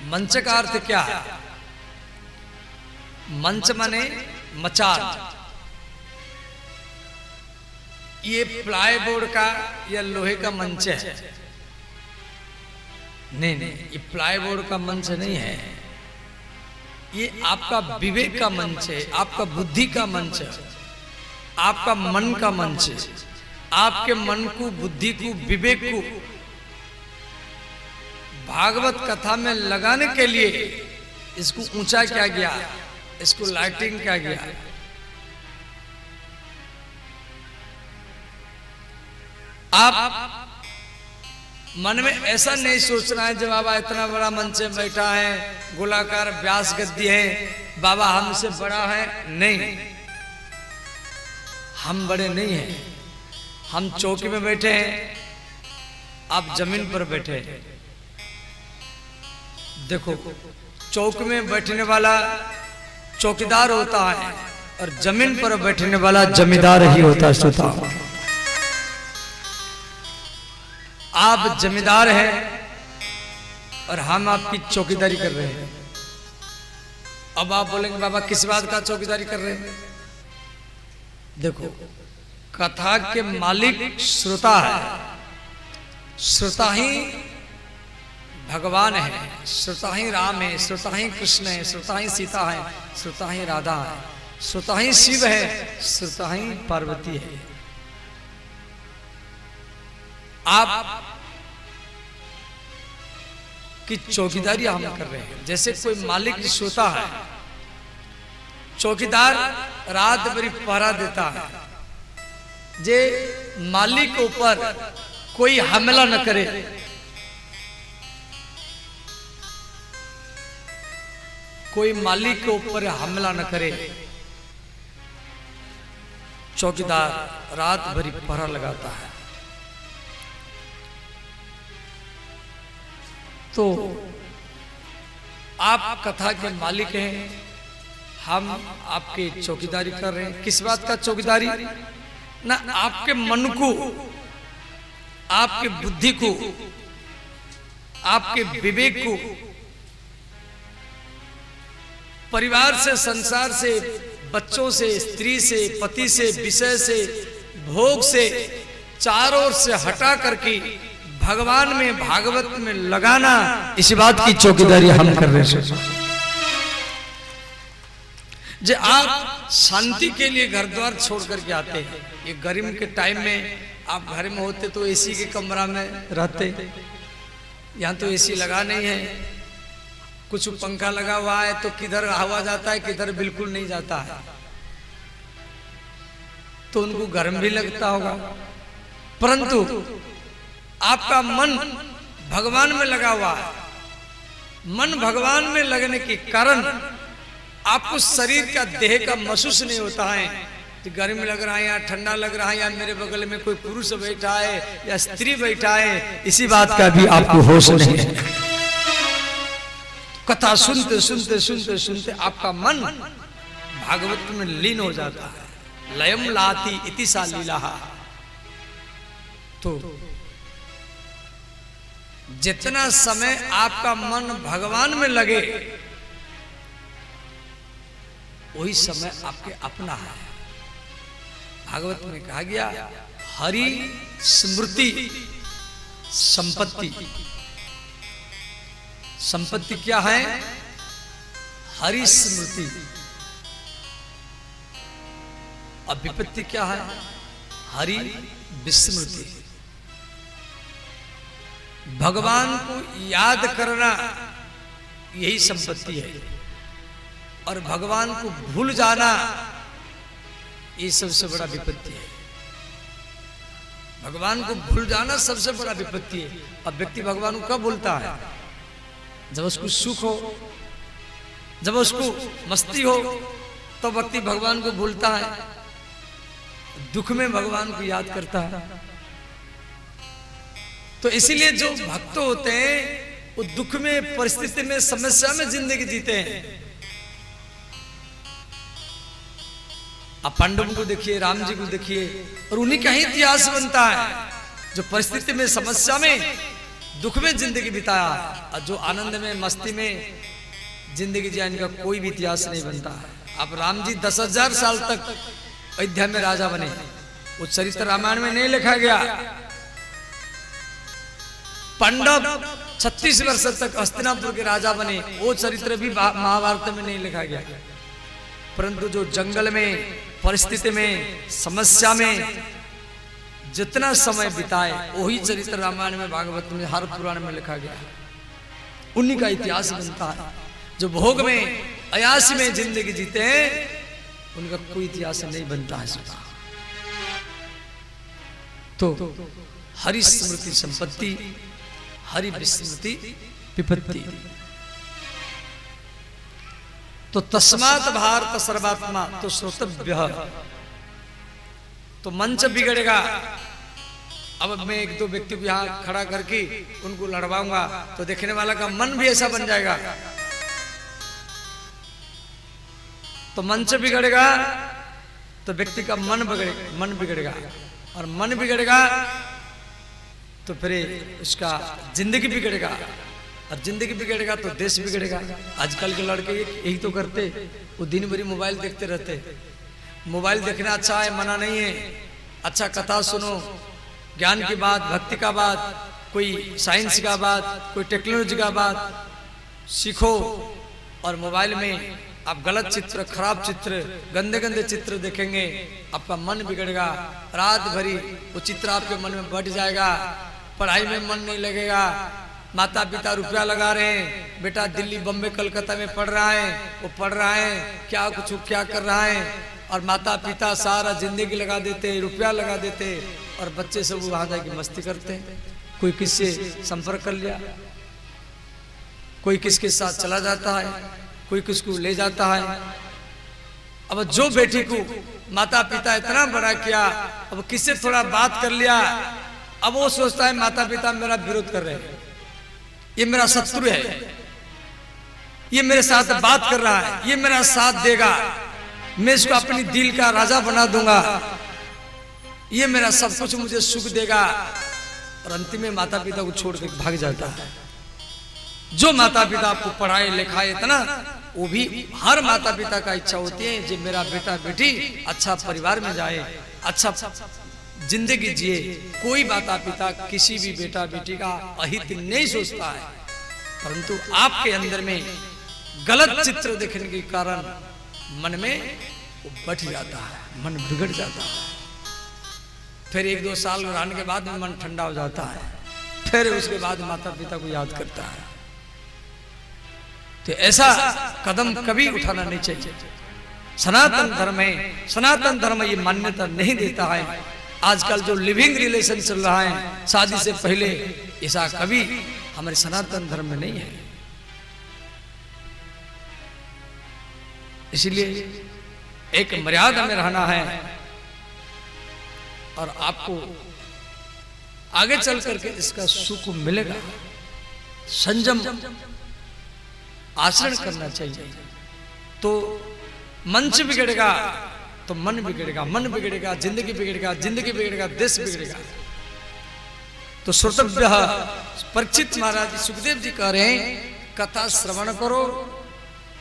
मंच का अर्थ क्या है? मंच माने मचान। ये प्लाईवुड का या लोहे का मंच है? नहीं नहीं, ये प्लाईवुड का मंच नहीं है। ये आपका विवेक का मंच है, आपका बुद्धि का मंच है, आपका मन का मंच है। आपके मन को, बुद्धि को, विवेक को भागवत कथा में लगाने के लिए इसको ऊंचा किया गया, इसको लाइटिंग किया गया। आप मन में ऐसा नहीं सोचना है जब बाबा इतना बड़ा मंच में बैठा है, गोलाकार व्यास गद्दी है, बाबा हमसे बड़ा है। नहीं, हम बड़े नहीं हैं। हम चौकी में बैठे हैं, आप जमीन पर बैठे हैं। देखो, चौक में बैठने वाला चौकीदार होता है और जमीन पर बैठने वाला जमींदार ही होता है। श्रोता, आप जमींदार हैं और हम आपकी चौकीदारी कर रहे हैं। अब आप बोलेंगे बाबा किस बात का चौकीदारी कर रहे हैं? देखो, कथा के मालिक श्रोता है। श्रोता ही भगवान है, श्रोता ही राम है, श्रोता ही कृष्ण है, श्रोता ही सीता है, श्रोता ही राधा है, श्रोता ही शिव है, श्रोता ही पार्वती है। आप की चौकीदारी हम कर रहे हैं। जैसे कोई मालिक श्रोता है, चौकीदार रात भरी पहरा देता है जे मालिक के ऊपर कोई हमला न करे। कोई मालिक के ऊपर हमला न करे, चौकीदार रात भरी पहरा लगाता है। तो आप कथा के मालिक हैं, हम आपकी चौकीदारी कर रहे हैं। किस बात का चौकीदारी? ना आपके मन को, आपके बुद्धि को, आपके विवेक को, परिवार से, संसार से, बच्चों से, स्त्री से, पति से, विषय से, भोग से, चारों ओर से हटा करके भगवान में, भागवत में लगाना, इसी बात की चौकीदारी हम कर रहे हैं। जो आप शांति के लिए घर द्वार छोड़ करके आते हैं, ये गर्मी के टाइम में आप घर में होते तो एसी के कमरा में रहते, यहाँ तो एसी लगा नहीं है। कुछ पंखा लगा हुआ है तो किधर हवा जाता है, किधर बिल्कुल नहीं जाता है, तो उनको गर्म भी लगता होगा। परंतु आपका मन भगवान में लगा हुआ है। मन भगवान में लगने के कारण आपको शरीर का, देह का महसूस नहीं होता है कि गर्मी लग रहा है या ठंडा लग रहा है या मेरे बगल में कोई पुरुष बैठा है या स्त्री बैठा है, इसी बात का भी आपको होश नहीं है। कथा सुनते सुनते सुनते सुनते आपका मन भागवत में लीन हो जाता है। लयम लाती इति सा लीला। तो जितना समय आपका मन भगवान में लगे, वही समय आपके अपना है। भागवत में कहा गया, हरि स्मृति संपत्ति। संपत्ति क्या है? हरि स्मृति। और विपत्ति क्या है? हरि विस्मृति। भगवान को याद करना यही संपत्ति है, और भगवान को भूल जाना ये सबसे बड़ा विपत्ति है। भगवान को भूल जाना सबसे बड़ा विपत्ति है। अब व्यक्ति भगवान को कब भूलता है? जब उसको सुख हो, जब उसको मस्ती हो, तो व्यक्ति भगवान को भूलता है। दुख में भगवान को याद करता है। तो इसीलिए जो भक्त होते हैं वो दुख में, परिस्थिति में, समस्या में जिंदगी जीते हैं। आप पांडवों को देखिए, राम जी को देखिए, और उन्हीं का ही इतिहास बनता है जो परिस्थिति में, समस्या में दुख में जिंदगी बिताया, और जो आनंद में मस्ती में जिंदगी जिया, इनका कोई भी इतिहास नहीं बनता है। अब राम जी 10,000 साल तक अयोध्या में राजा बने, वो चरित्र रामायण में नहीं लिखा गया। पांडव 36 वर्ष तक हस्तिनापुर के राजा बने, वो चरित्र भी महाभारत में नहीं लिखा गया। परंतु जो जंगल में, परिस्थिति में, समस्या में जितना समय बिताए, वही चरित्र रामायण में, भागवत में, हर पुराण में लिखा गया। उन्हीं का इतिहास बनता है। जो भोग में, अयास में जिंदगी जीते हैं, उनका कोई इतिहास नहीं बनता है। तो हरि स्मृति संपत्ति, हरि विस्मृति विपत्ति। तो तस्मात् भारत सर्वात्मा, तो श्रोतव्य। तो मंच बिगड़ेगा। अब मैं एक दो व्यक्ति को यहाँ खड़ा करके उनको लड़वाऊंगा, तो देखने वाला का मन भी ऐसा बन जाएगा। तो मंच बिगड़ेगा तो व्यक्ति का मन बिगड़ेगा, और मन बिगड़ेगा तो फिर उसका जिंदगी बिगड़ेगा, और जिंदगी बिगड़ेगा तो देश बिगड़ेगा। आजकल के लड़के यही तो करते, वो दिन भर मोबाइल देखते रहते। मोबाइल देखना अच्छा है, मना नहीं है। अच्छा कथा सुनो, ज्ञान की बात, भक्ति का बात, कोई साइंस का बात, कोई टेक्नोलॉजी का बात सीखो। और मोबाइल में आप गलत चित्र, खराब चित्र, गंदे गंदे चित्र देखेंगे, आपका मन बिगड़ेगा। रात भरी वो चित्र आपके मन में बैठ जाएगा, पढ़ाई में मन नहीं लगेगा। माता पिता रुपया लगा रहे हैं, बेटा दिल्ली, बम्बई, कलकत्ता में पढ़ रहा है, वो पढ़ रहा है, क्या कर रहा है, और माता पिता सारा जिंदगी लगा देते, रुपया लगा देते, और बच्चे सब वहां जाके मस्ती करते हैं। कोई किससे संपर्क कर लिया, कोई किसके साथ चला जाता है, कोई किसको ले जाता है। अब जो बेटी को माता पिता इतना बड़ा किया, अब किससे थोड़ा बात कर लिया, अब वो सोचता है माता पिता मेरा विरोध कर रहे हैं, ये मेरा शत्रु है, ये मेरे साथ बात कर रहा है, ये मेरा साथ देगा, मैं इसको अपनी दिल का राजा बना दूंगा, ये मेरा सब कुछ मुझे सुख देगा। और अंतिम में माता पिता को छोड़ के भाग जाता है। जो माता पिता आपको पढ़ाए लिखाए इतना, वो भी हर माता पिता का इच्छा होती है कि मेरा बेटा बेटी अच्छा परिवार में जाए, अच्छा जिंदगी जिए। कोई माता पिता किसी भी बेटा बेटी का अहित नहीं सोचता है, परंतु आपके अंदर में गलत चित्र देखने के कारण मन में वो बैठ जाता है, मन बिगड़ जाता है। फिर 1-2 साल रहने के बाद में मन ठंडा हो जाता है, फिर उसके बाद माता पिता को याद करता है। तो ऐसा कदम कभी उठाना नहीं चाहिए। सनातन धर्म ये मान्यता नहीं देता है। आजकल जो लिविंग रिलेशन चल रहा है शादी से पहले, ऐसा कभी हमारे सनातन धर्म में नहीं है। इसलिए एक मर्यादा में रहना है, और आपको आगे चल करके इसका सुख मिलेगा। संयम आचरण करना चाहिए। तो मंच बिगड़ेगा तो मन बिगड़ेगा, मन बिगड़ेगा जिंदगी बिगड़ेगा, जिंदगी बिगड़ेगा देश बिगड़ेगा। तो श्रोतव्य, परीक्षित महाराज सुखदेव जी कह रहे हैं कथा श्रवण करो,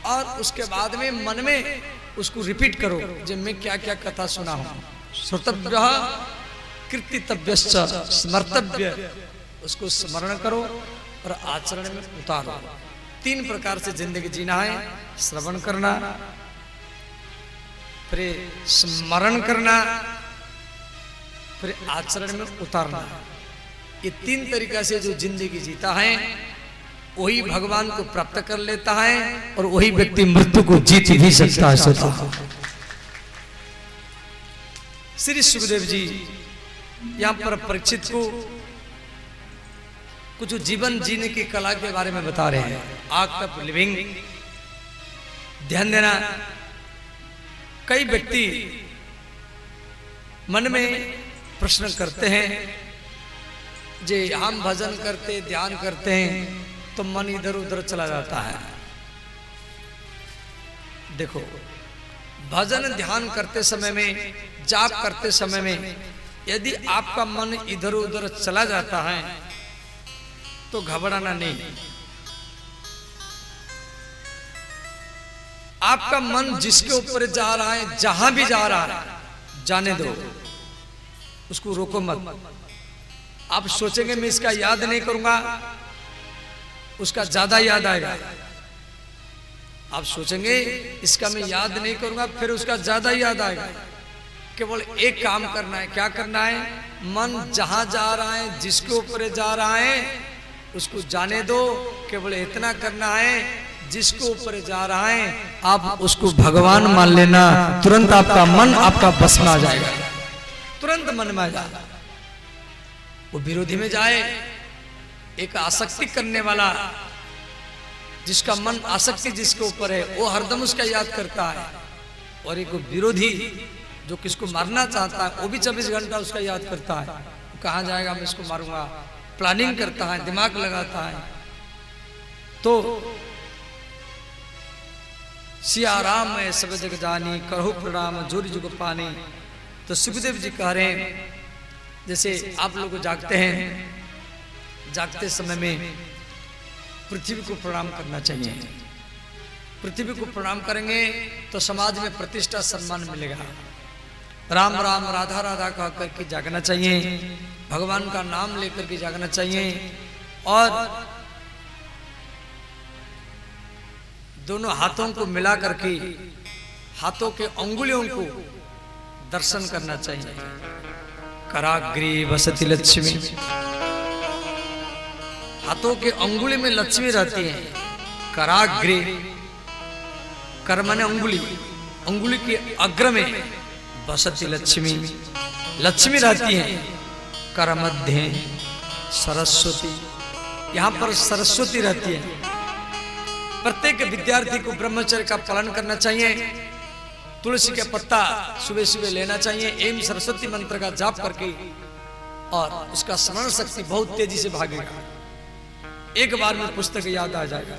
और उसके बाद में मन में उसको रिपीट करो जब मैं क्या क्या कथा सुना हूं। श्रोतव्य कीर्तितव्यश्च स्मर्तव्य, उसको स्मरण करो और आचरण में उतारो। 3 प्रकार से जिंदगी जीना है, श्रवण करना, फिर स्मरण करना, फिर आचरण में उतारना। ये 3 तरीका से जो जिंदगी जीता है वही भगवान को प्राप्त कर लेता है, और वही व्यक्ति मृत्यु को जीत भी सकता है। श्री सुखदेव जी यहाँ पर परीक्षित को कुछ जीवन जीने की कला के बारे में बता रहे हैं। आर्ट ऑफ लिविंग, ध्यान देना। कई व्यक्ति मन में प्रश्न करते हैं, जे हम भजन करते, ध्यान करते हैं तो मन इधर उधर चला जाता है। देखो, भजन ध्यान करते समय में, जाप करते समय में यदि आपका मन इधर उधर चला जाता है तो घबराना नहीं। आपका मन जिसके ऊपर जा रहा है, जहां भी जा रहा है, जाने दो, उसको रोको मत। आप सोचेंगे मैं इसका याद नहीं करूंगा, उसका ज्यादा याद आएगा। आप सोचेंगे इसका मैं याद नहीं करूंगा, फिर उसका ज्यादा याद आएगा। केवल एक काम करना है। क्या करना है? मन जहां जा रहा है, जिसके ऊपर जा रहा है, उसको जाने दो। केवल इतना करना है, जिसके ऊपर जा रहा है आप उसको भगवान मान लेना। तुरंत आपका मन आपका बस में आ जाएगा, तुरंत मन में आ जाएगा। वो विरोधी में जाए, एक आसक्ति करने वाला, जिसका मन आसक्ति जिसके ऊपर है, वो हरदम उसका याद करता है। और एक विरोधी जो किसको मारना चाहता है, वो भी 24 घंटा उसका याद करता है। कहाँ जाएगा, मैं इसको मारूंगा, प्लानिंग करता है, दिमाग लगाता है। तो सिया राम मैं सब जग जानी, करहु प्रणाम जोरी जुग पानी। तो सुखदेव जी कह रहे हैं, जैसे आप लोग जागते हैं, जागते समय में पृथ्वी को प्रणाम करना चाहिए। पृथ्वी को प्रणाम करेंगे तो समाज में प्रतिष्ठा सम्मान मिलेगा। राम राम राधा राधा कह करके जागना चाहिए, भगवान का नाम लेकर के जागना चाहिए। और दोनों हाथों को मिला करके हाथों के अंगुलियों को दर्शन करना चाहिए। कराग्रे वसति लक्ष्मी, हाथों के अंगुली में लक्ष्मी रहती है। कराग्रे, कर माने अंगुली, अंगुली के अग्र में वसति लक्ष्मी, लक्ष्मी रहती है। कर मध्य सरस्वती, यहाँ पर सरस्वती रहती है। प्रत्येक विद्यार्थी को ब्रह्मचर्य का पालन करना चाहिए। तुलसी का पत्ता सुबह सुबह लेना चाहिए। एम सरस्वती मंत्र का जाप करके, और उसका स्मरण शक्ति बहुत तेजी से भागेगा। एक बार में पुस्तक याद आ जाएगा।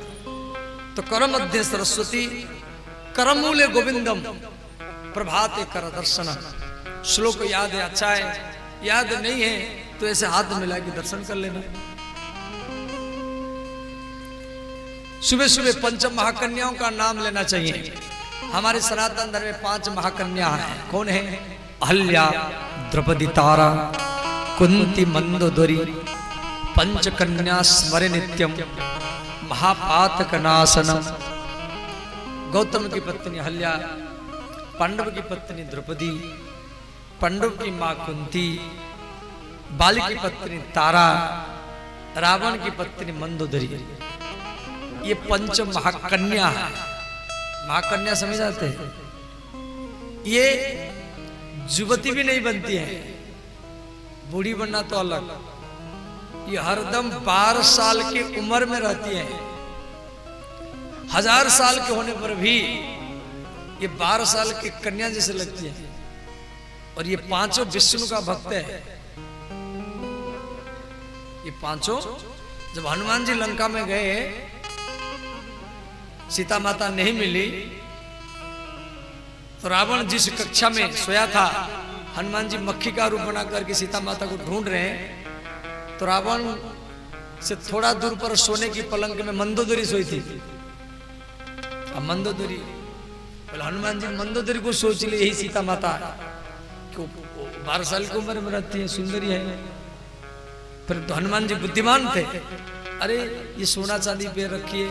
तो कर मध्य सरस्वती, करमूले गोविंदम, प्रभाते कर दर्शन। श्लोक याद है, अच्छा है। याद नहीं है तो ऐसे हाथ मिला के दर्शन कर लेना। सुबह सुबह पंच महाकन्याओं का नाम लेना चाहिए। हमारे सनातन धर्म में 5 महाकन्या हैं। कौन है? अहल्या, द्रौपदी, तारा, कुंती, मंदोदरी। पंचकन्या स्मरे नित्यम, महापातक नाशनम। गौतम की पत्नी अहल्या, पांडव की पत्नी द्रौपदी, पांडव की मां कुंती, बाली की पत्नी तारा, रावण की पत्नी मंदोदरी। ये 5 महाकन्या है। महाकन्या समझ आते हैं? ये युवती भी नहीं बनती है, बूढ़ी बनना तो अलग। ये हरदम 12 साल की उम्र में रहती है। 1000 साल के होने पर भी ये 12 साल की कन्या जैसे लगती है। और ये 5 विष्णु का भक्त है। ये 5 जब हनुमान जी लंका में गए, सीता माता नहीं मिली, तो रावण जिस कक्षा में सोया था, हनुमान जी मक्खी का रूप बना करके सीता माता को ढूंढ रहे हैं। तो रावण से थोड़ा दूर पर सोने की पलंग में मंदोदरी सोई थी। अब मंदोदरी, बोले हनुमान जी मंदोदरी को सोच लिए यही सीता माता, 12 साल की उम्र में रहती है, सुंदरी है। फिर तो हनुमान जी बुद्धिमान थे। अरे ये सोना चांदी पे रखिए,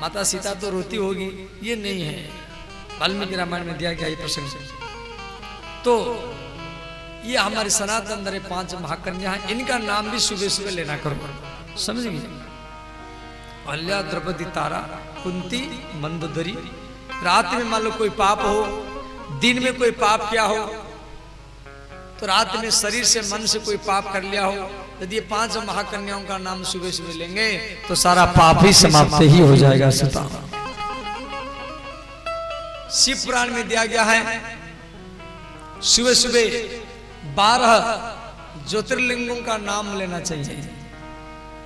माता सीता तो रोती होगी, ये नहीं है। वाल्मीकि रामायण में दिया गया ये प्रसंग। तो ये हमारे सनातन धर्म 5 महाकन्या हैं। इनका नाम भी सुबह सुबह लेना करो, समझ गए? अहल्या, द्रौपदी, तारा, कुंती, मंदोदरी। रात में मान लो कोई पाप हो, दिन में कोई पाप किया हो, तो रात में शरीर से मन से कोई पाप कर लिया हो, यदि ये 5 महाकन्याओं का नाम सुबह सुबह लेंगे तो सारा पाप ही समाप्त ही हो जाएगा। सीता शिव पुराण में दिया गया है, सुबह सुबह 12 ज्योतिर्लिंगों का नाम लेना चाहिए।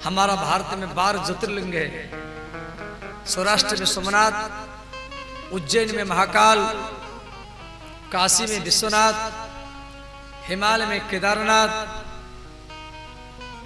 हमारा भारत में 12 ज्योतिर्लिंग है। सौराष्ट्र में सोमनाथ, उज्जैन में महाकाल, काशी में विश्वनाथ, हिमालय में केदारनाथ,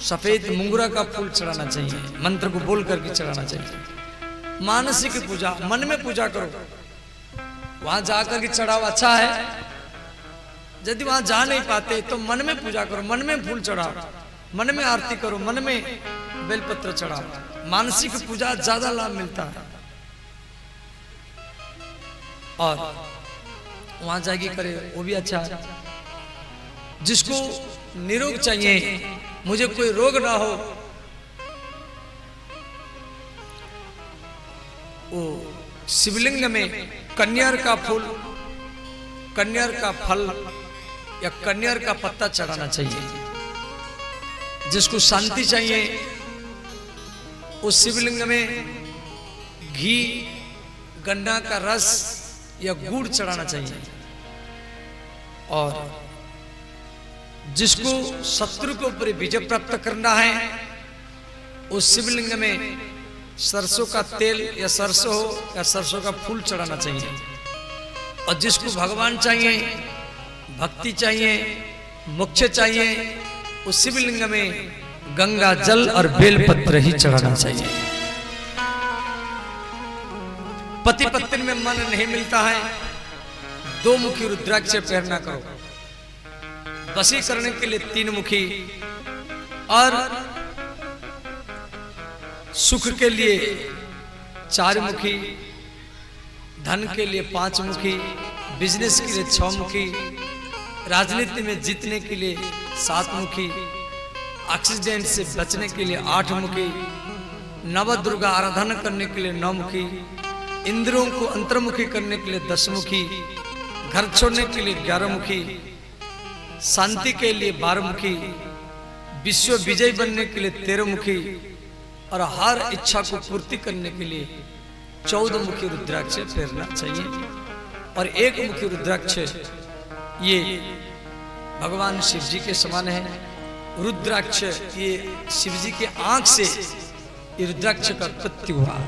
सफेद मुंगरा का फूल चढ़ाना चाहिए, मंत्र को बोल करके चढ़ाना चाहिए। मानसिक पूजा, मन में पूजा करो। वहां जाकर के चढ़ाओ अच्छा है, यदि वहां जा नहीं पाते तो मन में पूजा करो, मन में फूल चढ़ाओ, मन में आरती करो, मन में बेलपत्र चढ़ाओ। मानसिक पूजा ज्यादा लाभ मिलता है। और वहां जाके करे वो भी अच्छा है। जिसको निरोग चाहिए, मुझे कोई रोग ना हो, वो शिवलिंग में कन्यार का फूल, कन्यार का फल या कन्यार का पत्ता चढ़ाना चाहिए। जिसको शांति चाहिए, उस शिवलिंग में घी, गन्ना का रस या गुड़ चढ़ाना चाहिए। और जिसको शत्रु के ऊपर विजय प्राप्त करना है, उस शिवलिंग में सरसों का तेल या सरसों हो या सरसों का फूल चढ़ाना चाहिए। और जिसको भगवान चाहिए, भक्ति चाहिए, मोक्ष चाहिए, उस शिवलिंग में गंगा जल और बेलपत्र ही चढ़ाना चाहिए। पति पत्नी में मन नहीं मिलता है, 2 मुखी रुद्राक्ष प्रेरणा करो। बसी करने के लिए 3 मुखी, और सुख के लिए 4 मुखी, धन के लिए 5 मुखी, बिजनेस के लिए 6 मुखी, राजनीति में जीतने के लिए 7 मुखी, एक्सीडेंट से बचने के लिए 8 मुखी, नवदुर्गा आराधना करने के लिए 9 मुखी, इंद्रियों को अंतर्मुखी करने के लिए 10 मुखी, घर छोड़ने के लिए 11 मुखी, शांति के लिए 12 मुखी, विश्व विजय बनने के लिए 13 मुखी, और हर इच्छा को पूर्ति करने के लिए 14 मुखी रुद्राक्ष फेरना चाहिए। और 1 मुखी रुद्राक्ष ये भगवान शिव जी के समान है। रुद्राक्ष ये शिव जी के आंख से ये रुद्राक्ष का उत्पत्ति हुआ।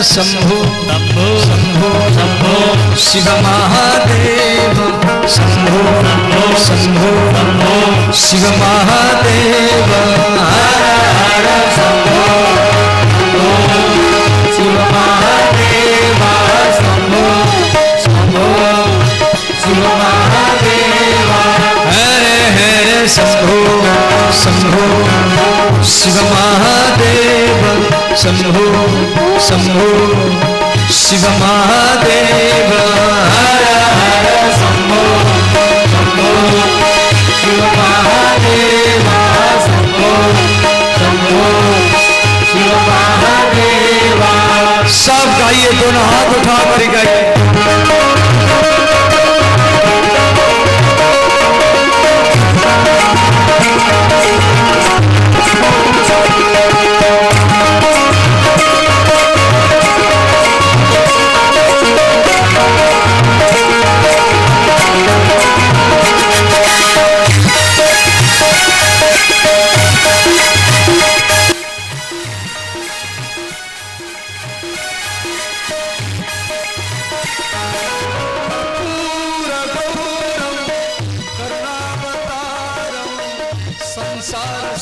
शंभो शंभो शंभो शंभो शिव महादेव, शंभो शंभो शंभो शंभो शिव महादेव, हर हर शंभो शिव महादेव, शंभो शंभो शिव महादेव, हर हर शंभो शंभो शिव महादेव, शंभो शंभो शिव महादेव, हर हर शंभो शंभो शिव महादेव, शंभो शंभो शिव महादेव। सब गाइए, दोनों हाथ उठा कर गाइए। संसार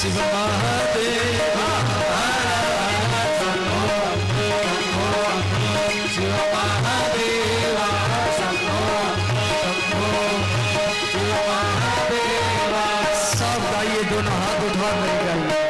शिव महादेव हर हर शंभो शिव महादेव शंभो शंभो शिव महादेव। सब गाइए, दोनों हाथ उठा कर गाइए।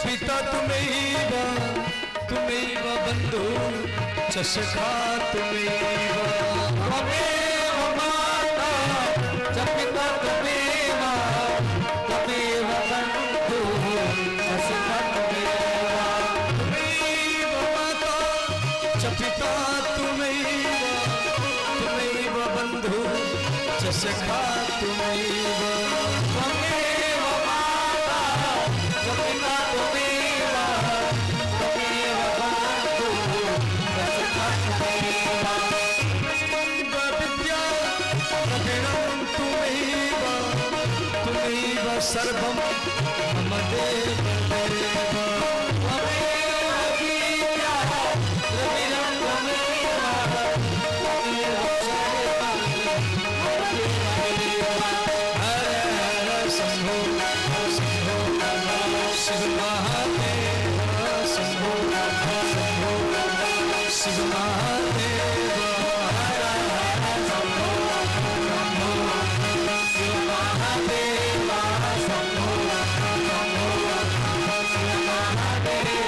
पिता तुम्हें बंधु चषका तुम्हें माता पिता तुम्हें बंधु चषका माता पिता तुम्हें बंधु चषका सर्वम मदेव शंभो शंभो शिव महादेव शंभो शंभो शिव महादेव हर हर शंभो शंभो शिव महादेव शंभो शंभो शिव महादेव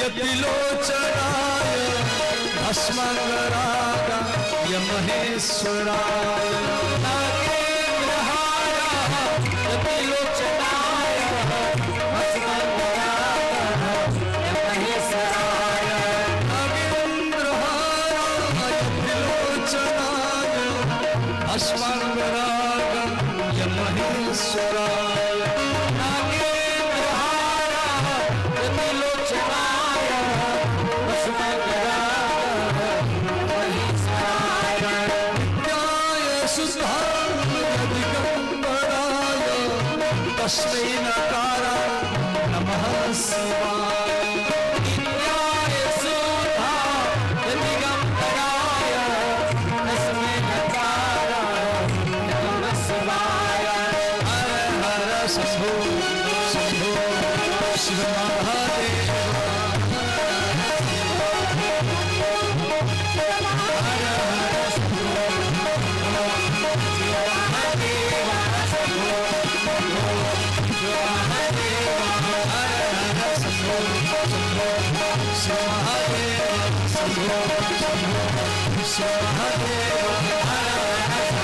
यतिलोचनाय भस्मंगराग यमहेश्वराय नागेन्द्रहार यतिलोचनाय भस्मंगराग यमहेश्वराय नागेन्द्रहार यतिलोचनाय भस्मंगराग यमहेश्वराय नागेन्द्रहार यतिलोचनाय तस्मै नकाराय नमः शिवाय नित्याय सुधाय दिगंबराय तस्मै नकाराय नमः शिवाय हर हर Shambho Shambho Shiv Mahadev Shiva Mahadeva, Hara Hara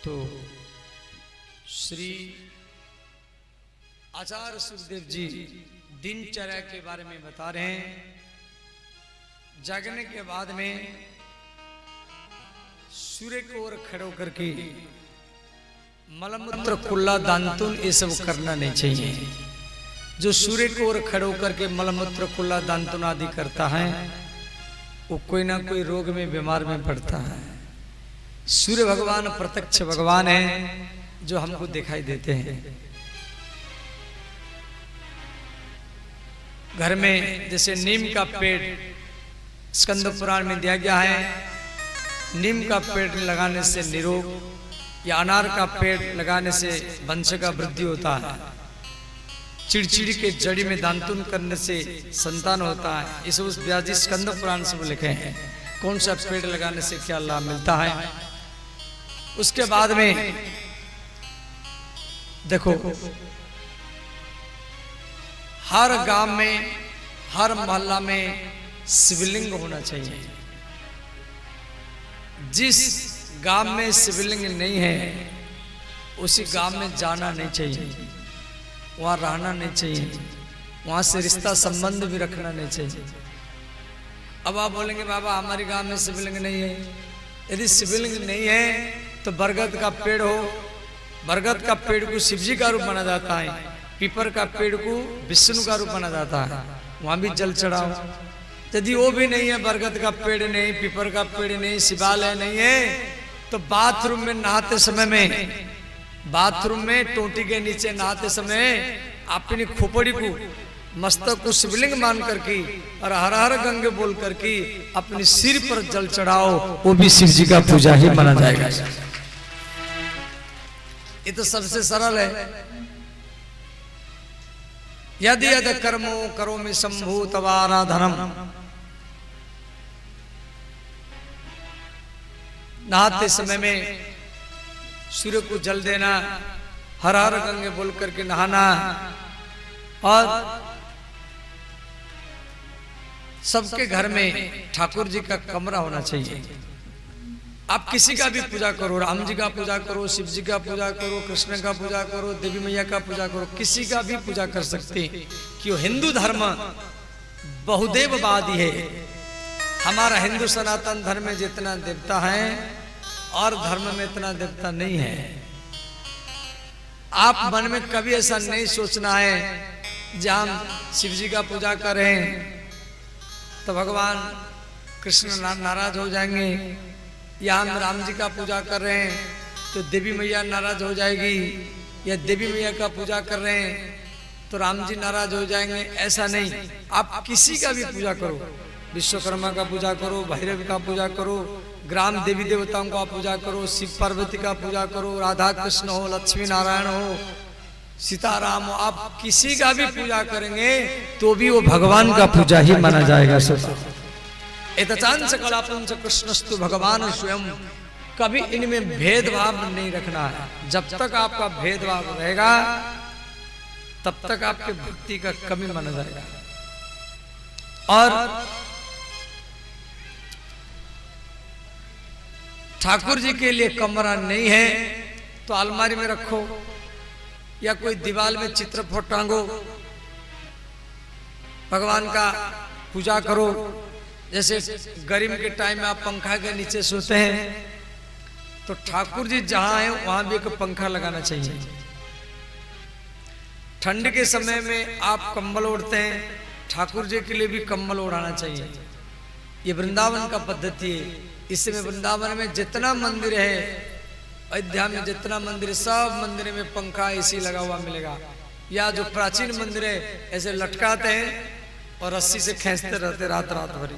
तो श्री आचार्य सुखदेव जी दिनचर्या के बारे में बता रहे हैं। जागने के बाद में सूर्य को ओर खड़े होकर के मलमूत्र कुल्ला दांतुन ये सब करना नहीं चाहिए। जो सूर्य को ओर खड़े होकर के मलमूत्र कुल्ला दांतुन आदि करता है वो कोई ना कोई रोग में बीमार में पड़ता है। सूर्य भगवान प्रत्यक्ष भगवान है जो हमको दिखाई देते हैं। घर में जैसे नीम का पेड़ स्कंद पुराण में दिया गया है, नीम का पेड़ लगाने से निरोग या अनार का पेड़ लगाने से वंश का वृद्धि होता है। चिड़चिड़ी के जड़ी में दांतुन करने से संतान होता है। इस उस व्याजी स्कंद पुराण से लिखे हैं कौन सा पेड़ लगाने से क्या लाभ मिलता है। उसके बाद में देखो हर गांव में हर मोहल्ला में शिवलिंग होना चाहिए। जिस गांव में शिवलिंग नहीं है उसी गांव में जाना नहीं चाहिए, वहां रहना नहीं चाहिए, वहां से रिश्ता संबंध भी रखना नहीं चाहिए। अब आप बोलेंगे बाबा हमारे गांव में शिवलिंग नहीं है। यदि शिवलिंग नहीं है तो बरगद का पेड़ हो, बरगद का पेड़ को शिव जी का रूप माना जाता है, पीपर का पेड़ को विष्णु का रूप माना जाता है, वहां भी जल चढ़ाओ। यदि वो भी नहीं है, बरगद का पेड़ नहीं, पीपर का पेड़ नहीं, शिवालय नहीं है, तो बाथरूम में नहाते समय में, बाथरूम में टोटी के नीचे नहाते समय अपनी खोपड़ी को मस्तक को शिवलिंग मान करके और हर हर गंगे बोल करके अपने सिर पर जल चढ़ाओ, वो भी शिव जी का पूजा ही माना जाएगा। ये तो सबसे सरल है। यदि यदि कर्मो करोमि शंभु तवाराधनम, नहाते समय में सूर्य को जल देना, हर हर गंगे बोल करके नहाना, और सबके घर में ठाकुर जी का कमरा होना चाहिए। आप किसी का भी पूजा करो, राम जी का पूजा करो, शिव जी का पूजा करो, कृष्ण का पूजा करो, देवी मैया का पूजा करो, किसी का भी पूजा कर सकते हैं। क्यों? हिंदू धर्म बहुदेववादी है। हमारा हिंदू सनातन धर्म में जितना देवता है और धर्म में इतना देवता नहीं है। आप मन में कभी ऐसा नहीं सोचना है जब हम शिव जी का पूजा करें तो भगवान कृष्ण नाराज हो जाएंगे, या हम राम जी का पूजा कर रहे हैं तो देवी मैया नाराज हो जाएगी, या देवी मैया का पूजा कर रहे हैं तो राम जी नाराज हो जाएंगे। ऐसा नहीं, आप किसी का भी पूजा करो, विश्वकर्मा का पूजा करो, भैरव का पूजा करो, ग्राम देवी देवताओं का पूजा करो, शिव पार्वती का पूजा करो, राधा कृष्ण हो, लक्ष्मी नारायण हो, सीताराम हो, आप किसी का भी पूजा करेंगे तो भी वो भगवान का पूजा ही माना जाएगा। एतचांस कलापुंस कृष्णस्तु भगवान स्वयं। कभी इनमें भेदभाव नहीं रखना है। जब तक आपका भेदभाव रहेगा तब तक आपके भक्ति का कमी माना जाएगा। और ठाकुर जी के लिए कमरा नहीं है तो अलमारी में रखो, या कोई दीवार में चित्र फोट टांगो, भगवान का पूजा करो। जैसे गर्मी के टाइम में आप पंखा के नीचे सोते हैं तो ठाकुर जी जहां हैं वहां भी एक पंखा लगाना चाहिए। ठंड के समय में आप कंबल ओढ़ते हैं, ठाकुर जी के लिए भी कंबल ओढ़ाना चाहिए। ये वृंदावन का पद्धति है। इस समय वृंदावन में जितना मंदिर है, अयोध्या में जितना मंदिर है, सब मंदिर में पंखा एसी लगा हुआ मिलेगा। या जो प्राचीन मंदिर है ऐसे लटकाते हैं और रस्सी से खींचते रहते रात रात भर।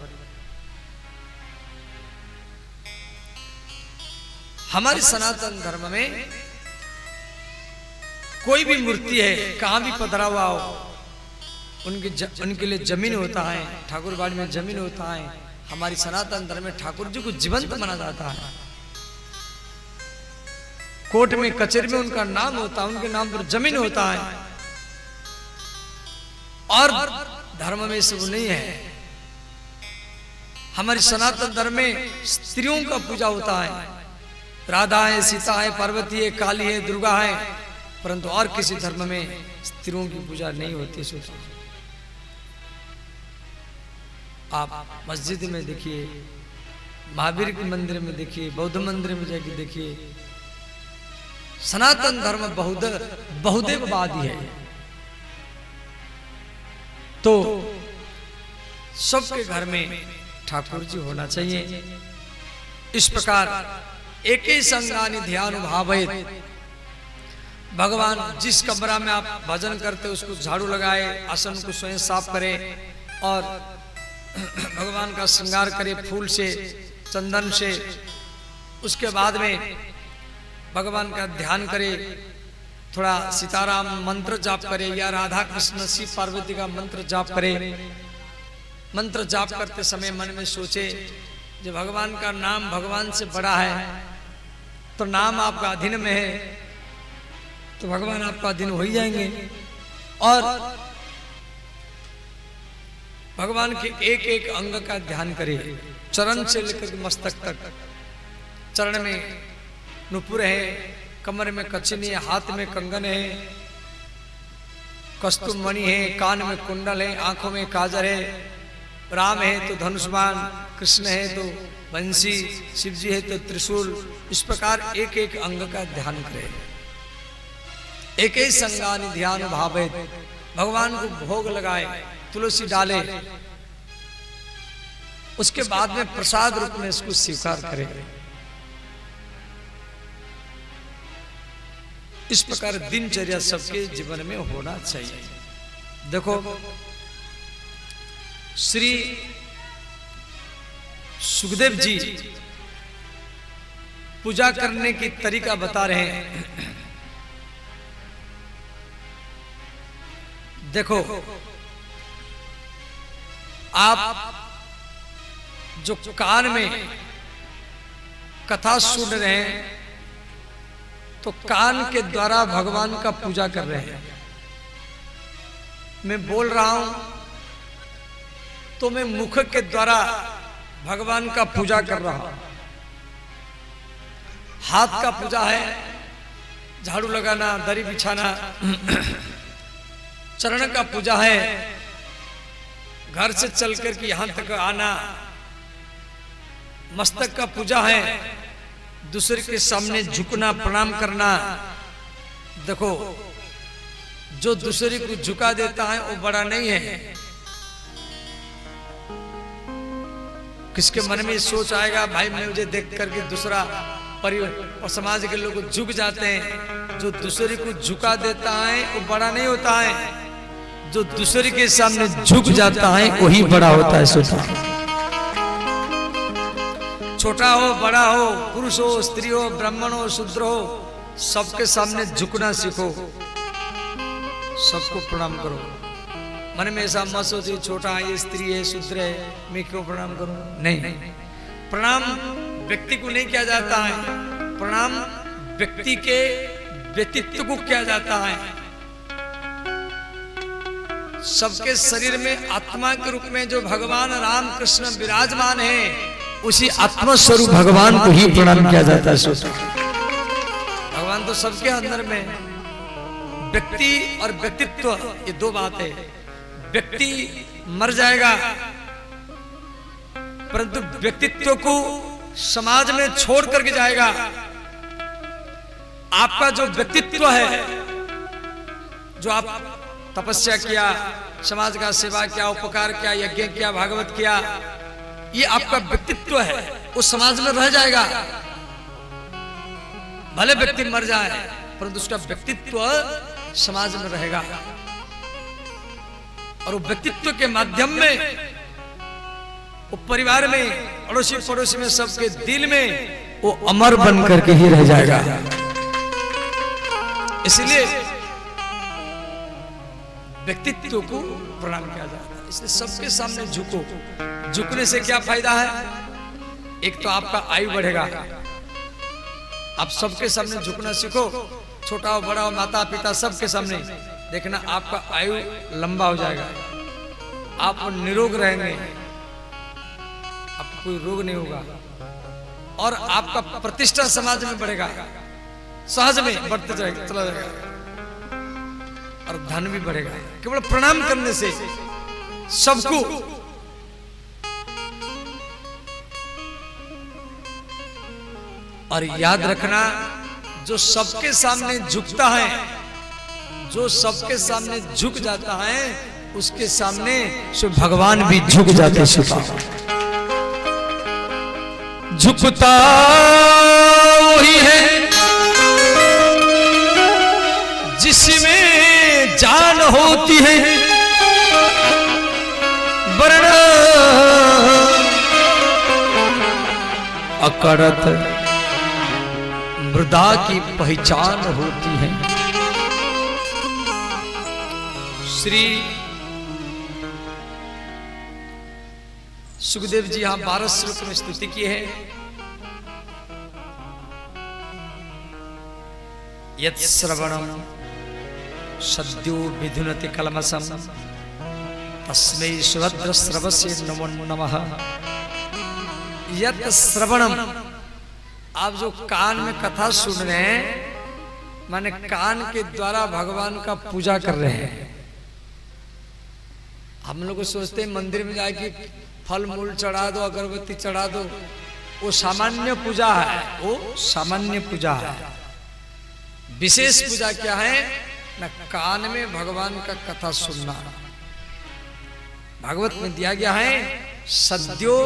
हमारे सनातन धर्म में कोई भी मूर्ति है, कहां भी पधरा हुआ हो, उनके लिए जमीन होता है, ठाकुर बाड़ी में जमीन होता है। हमारी सनातन धर्म में ठाकुर जी को जीवंत माना जाता है। कोर्ट में कचहरी में उनका नाम होता है, उनके नाम पर जमीन होता है। और धर्म में सब नहीं है। हमारी सनातन धर्म में स्त्रियों का पूजा होता है। राधा है, सीता है, पार्वती है, काली है, दुर्गा है, परंतु और किसी धर्म में स्त्रियों की पूजा नहीं होती। सोचो, आप मस्जिद में देखिए, महावीर के मंदिर में देखिए, बौद्ध मंदिर में जाके देखिए, सनातन धर्म बहुदेववादी है। तो सबके घर में ठाकुर जी होना चाहिए। इस प्रकार एक ही संगानि ध्यान भावयेत। भगवान जिस कमरा में आप भजन करते उसको झाड़ू लगाए, आसन को स्वयं साफ करे और भगवान का श्रृंगार करे फूल से, चंदन से। उसके बाद में भगवान का ध्यान करे, थोड़ा सीताराम मंत्र जाप करे या राधा कृष्ण शिव पार्वती का मंत्र जाप करे। मंत्र जाप करते समय मन में सोचे जो भगवान का नाम भगवान से बड़ा है, तो नाम आपका अधीन में है तो भगवान आपका अधीन हो ही जाएंगे। और भगवान के एक एक अंग का ध्यान करे, चरण से लेकर मस्तक तक। चरण में नुपुर है, कमर में कचनी है, हाथ में कंगन है, कस्तूर मणि है, कान में कुंडल है, आंखों में काजल है। राम है तो धनुष्मान, कृष्ण है तो बंसी, शिव जी है तो त्रिशूल। इस प्रकार एक एक अंग का ध्यान करे। एक ही संगानि ध्यान भावयेत। भगवान को भोग लगाए, तुलसी डाले, उसके बाद में प्रसाद रूप में इसको स्वीकार करे। इस प्रकार दिनचर्या सबके जीवन में होना चाहिए। देखो, श्री सुखदेव जी पूजा करने की तरीका बता रहे हैं। देखो, आप जो कान में कथा सुन रहे हैं तो कान के द्वारा भगवान का पूजा कर रहे हैं। मैं बोल रहा हूं तो मैं मुख के द्वारा भगवान का पूजा कर रहा हूं। हाथ का पूजा है, झाड़ू लगाना, दरी बिछाना। चरण का पूजा है, घर से चलकर के यहां तक आना। मस्तक का पूजा है, दूसरे के सामने झुकना, प्रणाम करना। देखो, जो दूसरे को झुका देता है वो बड़ा नहीं है। किसके मन में सोच आएगा भाई मुझे देख करके दूसरा परिवार और समाज के लोग झुक जाते हैं। जो दूसरे को झुका देता है वो बड़ा नहीं होता है, जो दूसरे के सामने झुक जाता है वही बड़ा होता है। सोचा, छोटा हो बड़ा हो, पुरुष हो स्त्री हो, ब्राह्मण हो शूद्र हो, सबके सामने झुकना सीखो, सबको प्रणाम करो। मन में ऐसा मत सोचिए छोटा है, ये स्त्री है, शूद्र है, मैं क्यों प्रणाम करूं। नहीं, प्रणाम व्यक्ति को नहीं किया जाता है, प्रणाम व्यक्ति के व्यक्तित्व को किया जाता है। सबके शरीर में आत्मा के रूप में जो भगवान राम कृष्ण विराजमान है, उसी आत्मा स्वरूप भगवान को ही प्रणाम किया जाता है। सोचो, भगवान तो सबके अंदर में। व्यक्ति और व्यक्तित्व ये दो बात है। व्यक्ति मर जाएगा, परंतु व्यक्तित्व को समाज में छोड़ करके जाएगा। आपका जो व्यक्तित्व है, जो आप तपस्या किया, समाज का सेवा किया, उपकार किया, यज्ञ किया, भागवत किया, ये आपका व्यक्तित्व है, उस समाज में रह जाएगा। भले व्यक्ति मर जाए परंतु उसका व्यक्तित्व समाज में रहेगा, और वो व्यक्तित्व के माध्यम में वो परिवार में, अड़ोसी पड़ोसी में, सबके दिल में वो अमर बन करके ही रह जाएगा। इसलिए व्यक्तित्व को प्रणाम किया जाता है। इसलिए सबके सामने झुको। झुकने से क्या फायदा है? एक तो आपका आयु बढ़ेगा, आप सबके सामने झुकना सीखो, छोटा हो बड़ा हो, माता पिता सबके सामने, देखना आपका आयु लंबा हो जाएगा, आप निरोग रहेंगे, आपको कोई रोग नहीं होगा, और आपका प्रतिष्ठा समाज में बढ़ेगा, सहज में बढ़ते जाएगा, चला जाएगा, और धन भी बढ़ेगा। केवल प्रणाम करने से सबको और याद रखना, जो सबके सामने झुकता है, जो सबके सामने झुक जाता है, उसके सामने स्वयं भगवान भी झुक जाते हैं। झुकता वही है जिसमें जान होती है, वर्ण अकड़त मृदा की पहचान होती है। श्री सुखदेव जी यहां 12 श्लोक में स्तुति की है। यत् श्रवणम सद्यो विधुनति कलमसम तस्मै सुभद्र श्रवसे नमो नमः। यत् श्रवणम, आप जो कान में कथा सुन रहे हैं, माने कान के द्वारा भगवान का पूजा कर रहे हैं। हम लोग सोचते हैं मंदिर में जाके फल मूल चढ़ा दो, अगरबत्ती चढ़ा दो, वो सामान्य पूजा है, वो सामान्य पूजा है। विशेष पूजा क्या है? ना कान में भगवान का कथा सुनना। भागवत में दिया गया है सद्यो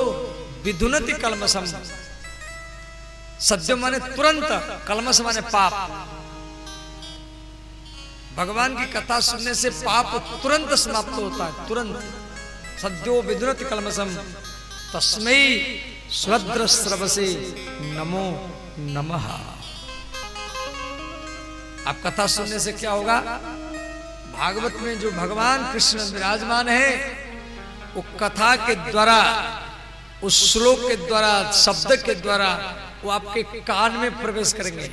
विधुनति कलमसम। सद्यो माने तुरंत, कलमस माने पाप। भगवान की कथा सुनने से पाप तुरंत समाप्त होता है, तुरंत। सद्यो विधुनति कलमसम तस्मै सुभद्र श्रवसे नमो नमः। आप कथा सुनने से क्या होगा? भागवत में जो भगवान कृष्ण विराजमान है, वो कथा के द्वारा, उस श्लोक के द्वारा, शब्द के द्वारा वो आपके कान में प्रवेश करेंगे,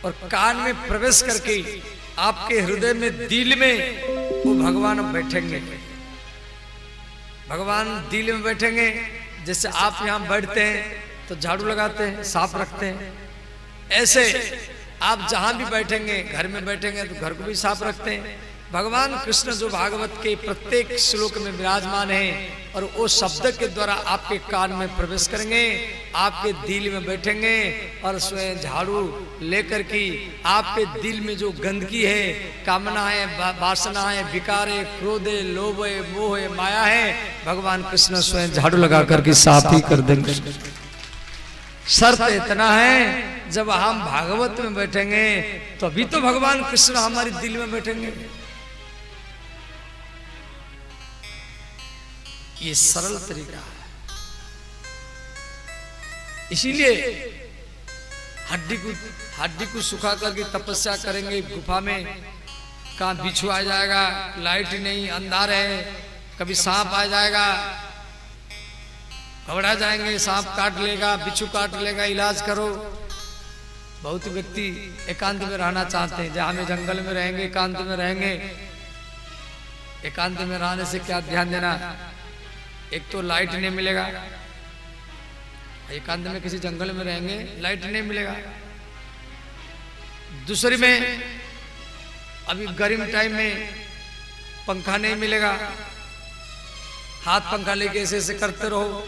और कान में प्रवेश करके आपके हृदय में, दिल में वो भगवान बैठेंगे। भगवान दिल में बैठेंगे। जैसे आप यहां बैठते हैं तो झाड़ू लगाते हैं, साफ रखते हैं, ऐसे आप जहां भी बैठेंगे, घर में बैठेंगे तो घर को भी साफ रखते हैं। भगवान कृष्ण जो भागवत के प्रत्येक श्लोक में विराजमान है, और वो शब्द के द्वारा आपके कान में प्रवेश करेंगे, आपके दिल में बैठेंगे, और स्वयं झाड़ू लेकर के आपके दिल में जो गंदगी है, कामना है, वासना है, विकार है, क्रोध है, लोभ है, मोह है, माया है, भगवान कृष्ण स्वयं झाड़ू लगा करके साफ ही कर देंगे। शर्त इतना है, जब हम भागवत में बैठेंगे तो अभी तो भगवान कृष्ण हमारे दिल में बैठेंगे। ये सरल तरीका है। इसीलिए हड्डी को सुखा करके तपस्या करेंगे गुफा में, कहाँ बिच्छू आ जाएगा, लाइट नहीं, अंधार है, कभी सांप आ जाएगा, घबरा जाएंगे, सांप काट लेगा, बिच्छू काट लेगा, इलाज करो। बहुत व्यक्ति एकांत में रहना चाहते हैं, जहां में जंगल में रहेंगे, एकांत में रहेंगे। एकांत में रहने से क्या ध्यान देना, एक तो लाइट नहीं मिलेगा, एकांत में किसी जंगल में रहेंगे लाइट नहीं मिलेगा। दूसरी में अभी गर्म टाइम में पंखा नहीं मिलेगा, हाथ पंखा लेके ऐसे ऐसे करते रहो।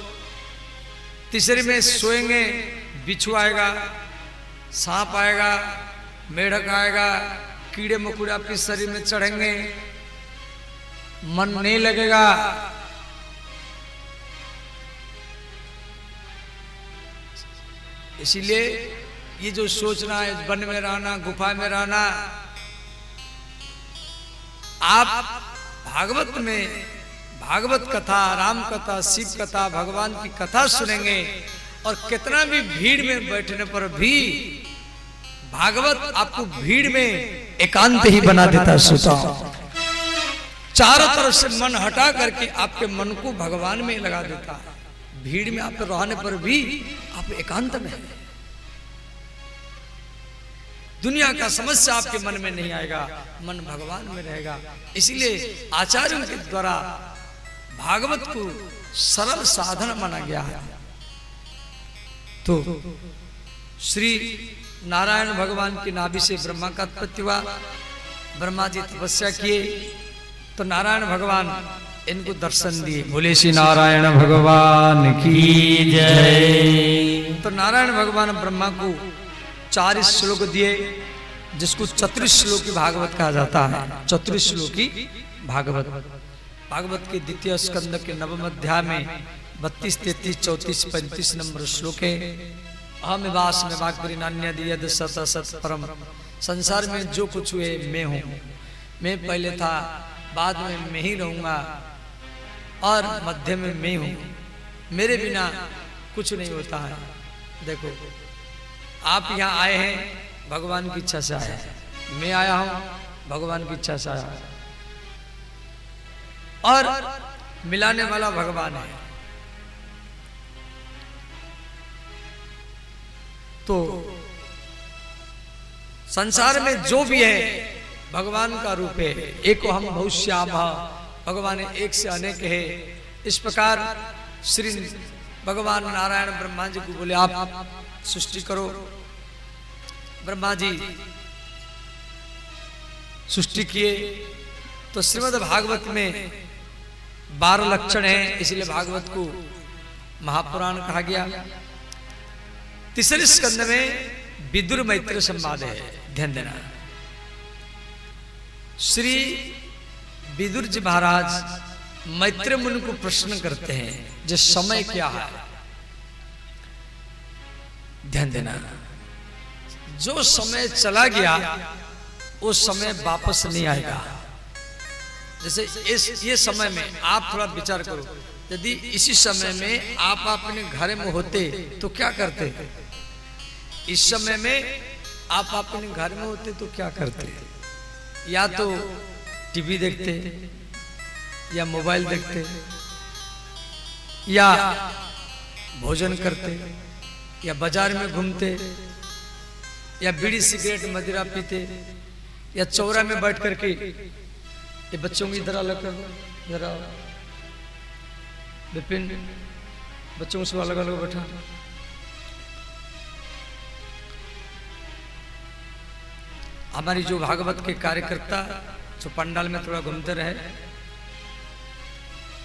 तीसरी में सोएंगे, बिच्छू आएगा, सांप आएगा, मेढक आएगा, कीड़े मकोड़े आपके शरीर में चढ़ेंगे, मन नहीं लगेगा। इसीलिए ये जो सोचना है वन में रहना, गुफा में रहना, आप भागवत में भागवत कथा, राम कथा, शिव कथा, भगवान की कथा सुनेंगे और कितना भी भीड़ में बैठने पर भी भागवत आपको भीड़ में एकांत ही बना देता है। श्रोता, चारों तरफ से मन हटा करके आपके मन को भगवान में लगा देता है। भीड़ में आप रहने पर भी आप एकांत में हैं। दुनिया का समस्या आपके मन में नहीं आएगा, मन भगवान में रहेगा। इसलिए आचार्यों के द्वारा भागवत को सरल साधन माना गया है। तो श्री नारायण भगवान की नाभि से ब्रह्मा का उत्पत्ति हुआ। ब्रह्मा जी तपस्या किए तो नारायण भगवान इनको दर्शन दिए। बोले श्री नारायण भगवान की जय। तो नारायण भगवान ब्रह्मा को 4 श्लोक दिए, जिसको चतुश्लोकी भागवत कहा जाता है। चतुश्लोकी भागवत, भागवत के द्वितीय स्कंद के 9वें अध्याय में 32, 33, 34, 35 नंबर श्लोक है। अहमिवास में वाक्यनान्यद सत सत परम। संसार में जो कुछ हुए मैं हूँ, मैं पहले था, बाद में मैं ही रहूंगा और मध्य में मैं हूँ। मेरे बिना कुछ नहीं होता है। देखो, आप यहाँ आए हैं भगवान की इच्छा से आए हैं, मैं आया हूँ भगवान की इच्छा से आया हूँ, और मिलाने वाला भगवान है। तो संसार में जो भी है भगवान का रूप है। एको हम बहुश्याम, भगवान एक से अनेक है। इस प्रकार श्री भगवान नारायण ब्रह्मा जी को बोले आप सृष्टि करो। ब्रह्मा जी सृष्टि किए। तो श्रीमद् भागवत में 12 लक्षण हैं, इसलिए भागवत को महापुराण कहा गया। तीसरे स्कंद में विदुर मैत्र संवाद है, ध्यान देना। श्री विदुर जी महाराज मैत्र मुनि को प्रश्न करते हैं, जो समय क्या है, ध्यान देना। जो समय चला गया वो समय वापस नहीं आएगा। जैसे ये समय में आप थोड़ा विचार करो, यदि इसी समय में आप अपने घर में होते तो क्या करते? इस समय में आप अपने घर में होते तो क्या करते? या तो टीवी देखते, या मोबाइल देखते, या भोजन करते, या बाजार में घूमते, या बीड़ी सिगरेट मदिरा पीते, या चौरा में बैठ करके ये बच्चों की तरह लगकर जरा विपिन बच्चों से अलग अलग बैठा। हमारी जो भागवत के कार्यकर्ता जो पंडाल में थोड़ा घूमते रहे,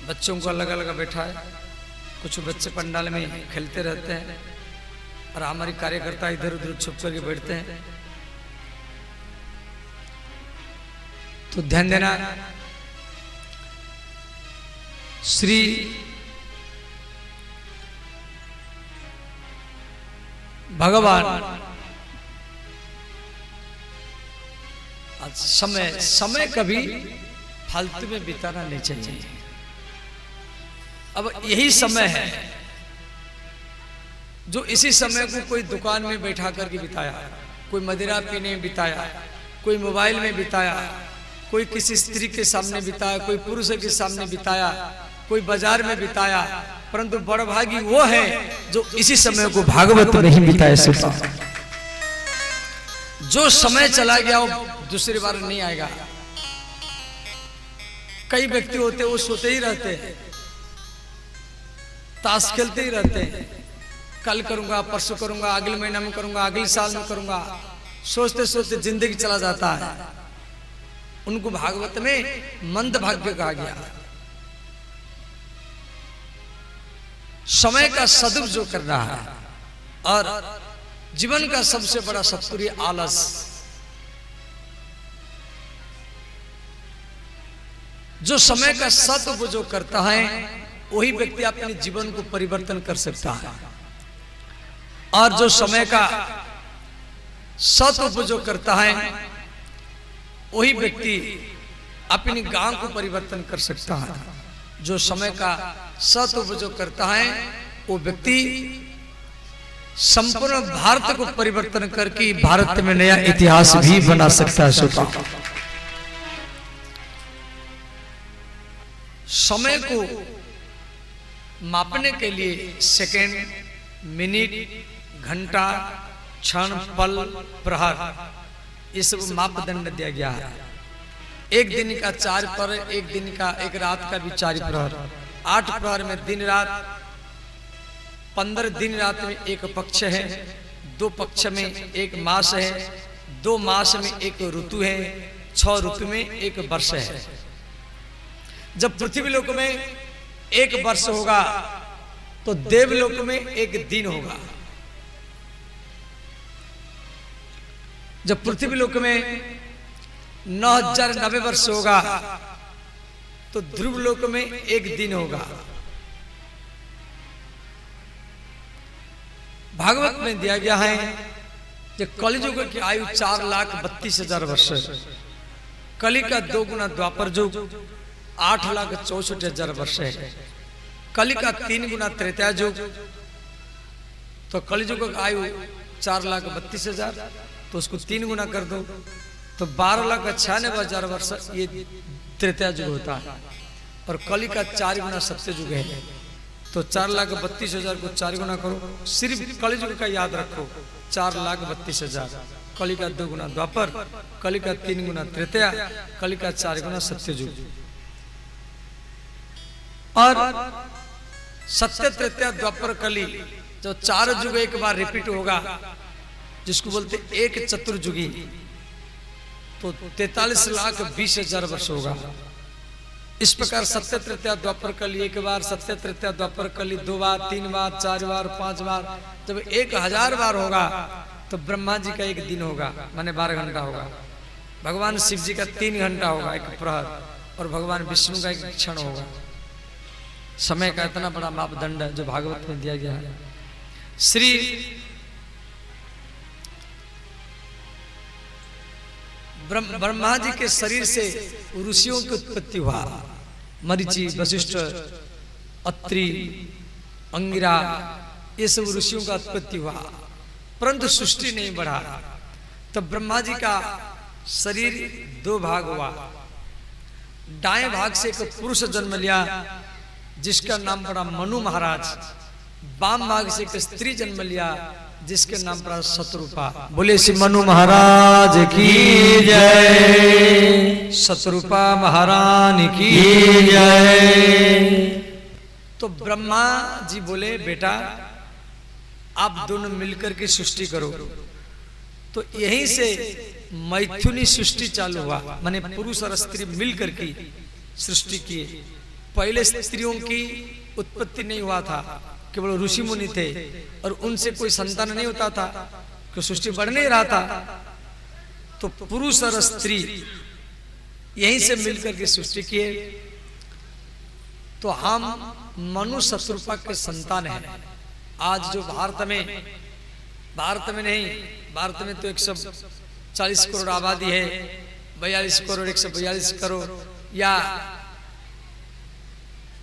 बच्चों को अलग अलग बैठा है। कुछ बच्चे पंडाल में खेलते रहते हैं और हमारी कार्यकर्ता इधर उधर छुप करके बैठते हैं। तो ध्यान देना, श्री भगवान समय कभी फालतू में बिताना नहीं चाहिए। अब यही समय है जो इसी समय को कोई दुकान में बैठा करके बिताया, कोई मदिरा पीने में बिताया, कोई मोबाइल में बिताया, कोई किसी स्त्री के सामने बिताया, कोई पुरुष के सामने बिताया, कोई बाजार में बिताया। परंतु बड़भागी वो है जो इसी समय को भागवत में नहीं बिताया। सिर्फ जो समय चला गया वो दूसरी बार नहीं आएगा। कई व्यक्ति होते वो सोते ही रहते हैं, ताश खेलते ही रहते हैं, कल करूंगा, परसों करूंगा, अगले महीना में करूंगा, अगले साल में करूंगा, सोचते सोचते जिंदगी चला जाता है। उनको भागवत में मंद भाग्य कहा गया। समय का सदुपयोग कर रहा है और जीवन का सबसे बड़ा शत्रु आलस। जो समय का सदुपयोग करता है वही व्यक्ति अपने जीवन को परिवर्तन कर सकता है, और जो समय का सदुपयोग करता है वही व्यक्ति अपनी गांव को परिवर्तन कर सकता है। जो समय का सदुपयोग करता है वो व्यक्ति संपूर्ण भारत को परिवर्तन करके भारत में नया इतिहास भी बना सकता है। श्रोता, समय को मापने के लिए सेकंड, मिनट, घंटा, क्षण, पल, प्रहर, ये सब मापदंड दिया गया है। एक दिन का 4 प्रहर, एक दिन का, एक रात का भी 4 प्रहर, 8 प्रहर में दिन रात, 15 दिन रात में एक पक्ष है, 2 पक्ष में एक मास है, 2 मास में एक ऋतु है, 6 ऋतु में एक वर्ष है। जब पृथ्वी लोक में एक वर्ष होगा तो देवलोक में एक दिन होगा। जब पृथ्वी लोक में 9090 वर्ष होगा तो ध्रुव लोक में एक दिन होगा। भागवत में दिया गया है कि कलियुग की आयु 4,32,000 वर्ष है। कली का 2 गुना द्वापर युग 8,64,000 वर्ष है। कली का 3 गुना त्रेता युग, तो कलियुग का आयु 4,32,000, तो उसको 3 गुना कर दो तो 12,96,000 वर्ष ये त्रेता युग होता है। और कली का 4 गुना सत्य युग है, तो 4,32,000 को 4 गुना करो। सिर्फ कलियुग का याद रखो, 4,32,000। कली का 2 गुना द्वापर, कली का 3 गुना त्रेता, कली का 4 गुना सत्य युग। और सत्य, त्रेता, द्वापर, कली जो 4 युग एक बार रिपीट होगा, जिसको बोलते एक चतुर्युगी, तो 43,20,000 वर्ष होगा। इस प्रकार सत्य, त्रेता, द्वापर, कली एक बार, सत्य, त्रेता, द्वापर, कली 2 बार, 3 बार, 4 बार, 5 बार, जब 1000 बार होगा तो ब्रह्मा जी का एक दिन होगा, माने 12 घंटा होगा। भगवान शिव जी का 3 घंटा होगा, एक प्रहर, और भगवान विष्णु का एक क्षण होगा। समय का इतना बड़ा मापदंड है जो भागवत में दिया गया है। श्री ब्रह्मा जी के शरीर से ऋषियों की उत्पत्ति हुआ। मरीचि, वशिष्ठ, अत्रि, अंगिरा, ये सब ऋषियों का उत्पत्ति हुआ, परंतु सृष्टि नहीं बढ़ा। तो ब्रह्मा जी का शरीर 2 भाग हुआ। दाएं भाग से एक पुरुष जन्म लिया जिसका नाम पड़ा मनु महाराज, बाम भाग से एक स्त्री जन्म लिया जिसके नाम पड़ा शतरूपा। बोले श्री मनु महाराज की जय, शतरूपा महारानी की जय। तो ब्रह्मा जी बोले, बेटा आप दोनों मिलकर के सृष्टि करो। तो यहीं से मैथुनी सृष्टि चालू हुआ, माने पुरुष और स्त्री मिलकर की सृष्टि की। पहले स्त्रियों की उत्पत्ति नहीं हुआ था, केवल ऋषि मुनि थे और उनसे कोई संतान नहीं होता था, क्यों सृष्टि बढ़ नहीं रहा था। तो पुरुष और स्त्री यहीं से मिलकर के सृष्टि किए। तो हम मनु शतरूपा के संतान हैं। आज जो भारत में नहीं, भारत में तो 140 करोड़ आबादी है, 42 करोड़, 142 करोड़, या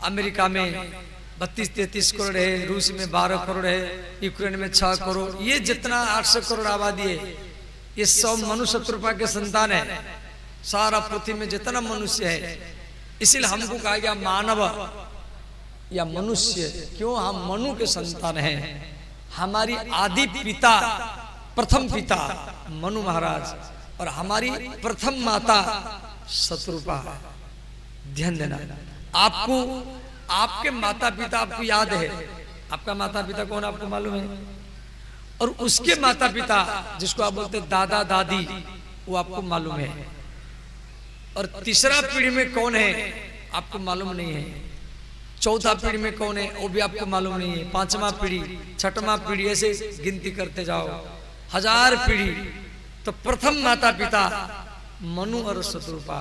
अमेरिका में 32-33 करोड़ है, रूस में 12 करोड़ है, यूक्रेन में 6 करोड़, ये जितना 800 करोड़ आबादी है, ये सब मनु शतरूपा के संतान है। सारा पृथ्वी में जितना मनुष्य है, इसलिए हमको कहा गया मानव या मनुष्य। क्यों? हम मनु के संतान हैं। हमारी आदि पिता, प्रथम पिता मनु महाराज, और हमारी प्रथम माता शतरूपा। ध्यान देना, आपको आपके माता पिता आपको याद है, आपका माता पिता कौन आपको मालूम है, और उसके माता पिता जिसको आप बोलते दादा दादी, वो आपको मालूम है। और तीसरा पीढ़ी में कौन है आपको मालूम नहीं है, चौथा पीढ़ी में कौन है वो भी आपको मालूम नहीं है, 5वां पीढ़ी, 6वां पीढ़ी, ऐसे गिनती करते जाओ, 1000 पीढ़ी। तो प्रथम माता पिता मनु और शतरूपा।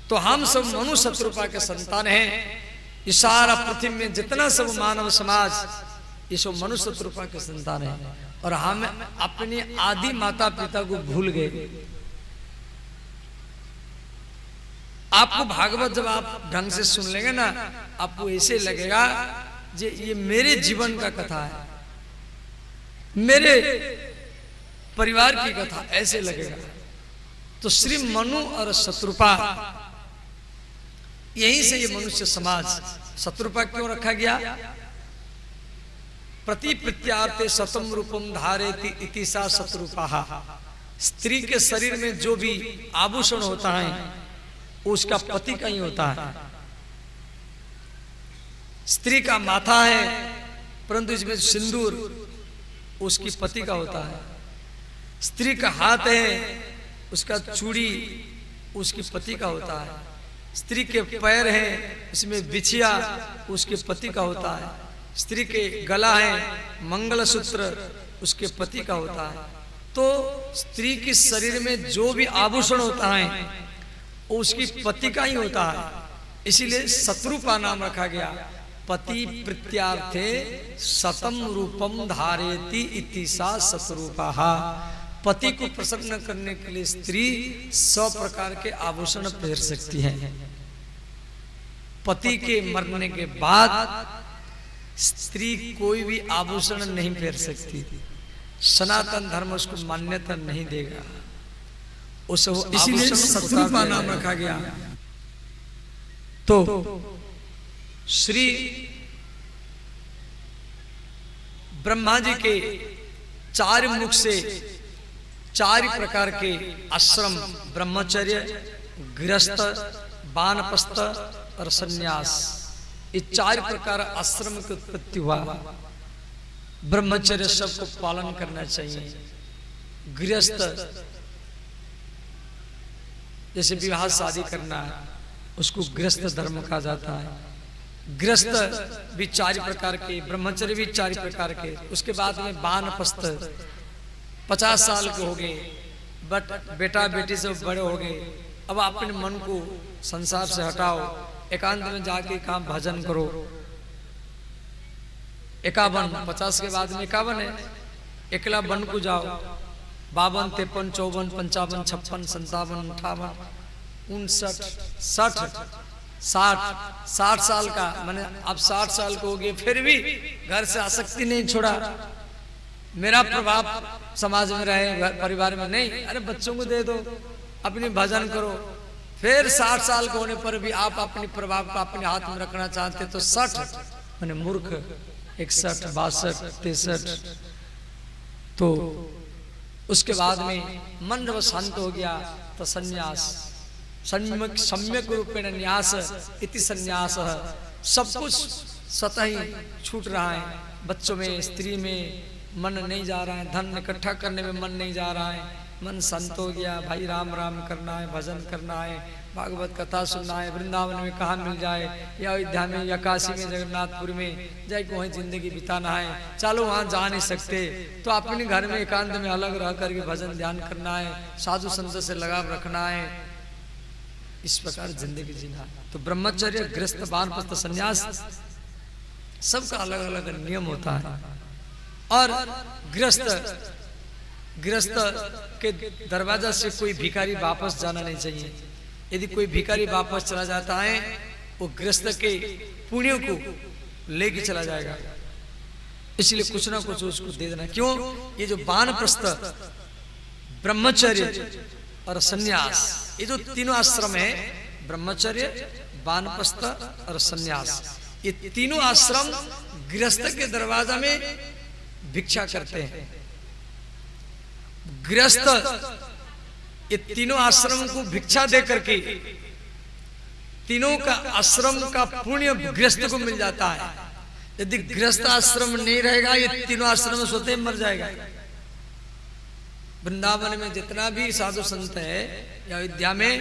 तो हम सब मनु शत्रुपा के संतान हैं। ये सारा पृथ्वी में जितना सब मानव समाज ये सब मनु शत्रुपा के संतान है। और हम अपनी आदि माता पिता को भूल गए। आपको भागवत जब आप ढंग से सुन लेंगे ना, आपको ऐसे लगेगा जे ये मेरे जीवन का कथा है, मेरे परिवार की कथा, ऐसे लगेगा। तो श्री मनु और शत्रुपा, यहीं से ये मनुष्य समाज शत्रुपा क्यों रखा गया? प्रति प्रत्यार्थे सतम रूपम धारेति इति सा शत्रुपा। स्त्री के शरीर में जो भी आभूषण होता है वो उसका पति का ही होता है। स्त्री का माथा है परंतु इसमें सिंदूर उसकी पति का होता है। स्त्री का हाथ है उसका चूड़ी उसकी पति का होता है। स्त्री के पैर हैं उसमें बिछिया उसके पति का होता है। स्त्री के गला है मंगलसूत्र उसके पति का होता है। तो स्त्री के शरीर में जो भी आभूषण होता है वो उसकी पति का ही होता है। इसीलिए शत्रुपा नाम रखा गया। पति प्रत्यार्थे सतम रूपम धारेति इति सा शत्रुपा। पति को प्रसन्न करने के लिए स्त्री 100 प्रकार के आभूषण पहन सकती है। पति के मरने के बाद स्त्री कोई भी आभूषण नहीं पहन सकती। सनातन धर्म उसको मान्यता नहीं देगा। इसीलिए शत्रुपा नाम रखा गया। तो श्री ब्रह्मा जी के 4 मुख से 4 प्रकार के आश्रम, ब्रह्मचर्य, गृहस्थ, वानप्रस्थ और सन्यास, ये 4 प्रकार आश्रम की उत्पत्ति हुआ। ब्रह्मचर्य सबको पालन करना चाहिए। गृहस्थ जैसे विवाह शादी करना है उसको गृहस्थ धर्म कहा जाता है। गृहस्थ भी 4 प्रकार के, ब्रह्मचर्य भी 4 प्रकार के। उसके बाद में वानप्रस्थ 50 साल के हो गए, बट बेटा बेटी सब बड़े हो गए। अब अपने मन को संसार से हटाओ, एकांत में जाके काम भजन करो। 51 50 के बाद में 51 है, एकला वन को जाओ। 52 53 54 55 56 57 58 59 60 60 साल का, मैंने अब 60 साल को हो गए फिर भी घर से आसक्ति नहीं छोड़ा। मेरा प्रभाव समाज में रहे, परिवार में नहीं। अरे बच्चों को दे दो, अपनी भजन करो। फिर 60 साल के होने पर भी आप अपने प्रभाव को अपने हाथ में रखना चाहते तो 60 मैंने मूर्ख। 61 62 63 तो उसके बाद में मन जब शांत हो गया तो सन्यास, सम्यक रूपेण न्यास इति सन्यास। सब कुछ स्वतः ही छूट रहा है। बच्चों में, स्त्री में मन नहीं जा रहा है, धन इकट्ठा करने में मन नहीं जा रहा है, मन शांत हो गया। भाई राम राम करना है, भजन करना है, भागवत कथा सुनना है। वृंदावन में कहाँ मिल जाए, या अयोध्या में या काशी में जगन्नाथपुर में जाके वहीं जिंदगी बिताना है। चलो वहाँ जा नहीं सकते तो अपने घर में एकांत में अलग रह करके भजन ध्यान करना है, साधु संत से लगाव रखना है। इस प्रकार जिंदगी जीना। तो ब्रह्मचर्य, गृहस्थ, वानप्रस्थ, सन्यास सबका अलग अलग नियम होता है। और गृहस्थ के दरवाजा से कोई भिखारी वापस जाना नहीं चाहिए। यदि कोई भिखारी वापस चला जाता है वो गृहस्थ के पुण्य को लेके चला जाएगा। इसलिए कुछ ना कुछ उसको दे देना। क्यों? ये जो वानप्रस्थ, ब्रह्मचर्य और सन्यास, ये जो तीनों आश्रम है, ब्रह्मचर्य, वानप्रस्थ और सन्यास, ये तीनों आश्रम गृहस्थ के दरवाजा में भिक्षा करते हैं। गृहस्थ ये तीनों आश्रम को भिक्षा दे करके तीनों का आश्रम का पुण्य गृहस्थ को मिल जाता है। यदि गृहस्थ आश्रम नहीं रहेगा ये तीनों आश्रम स्वतः मर जाएगा। वृंदावन में जितना भी साधु संत है या अयोध्या में,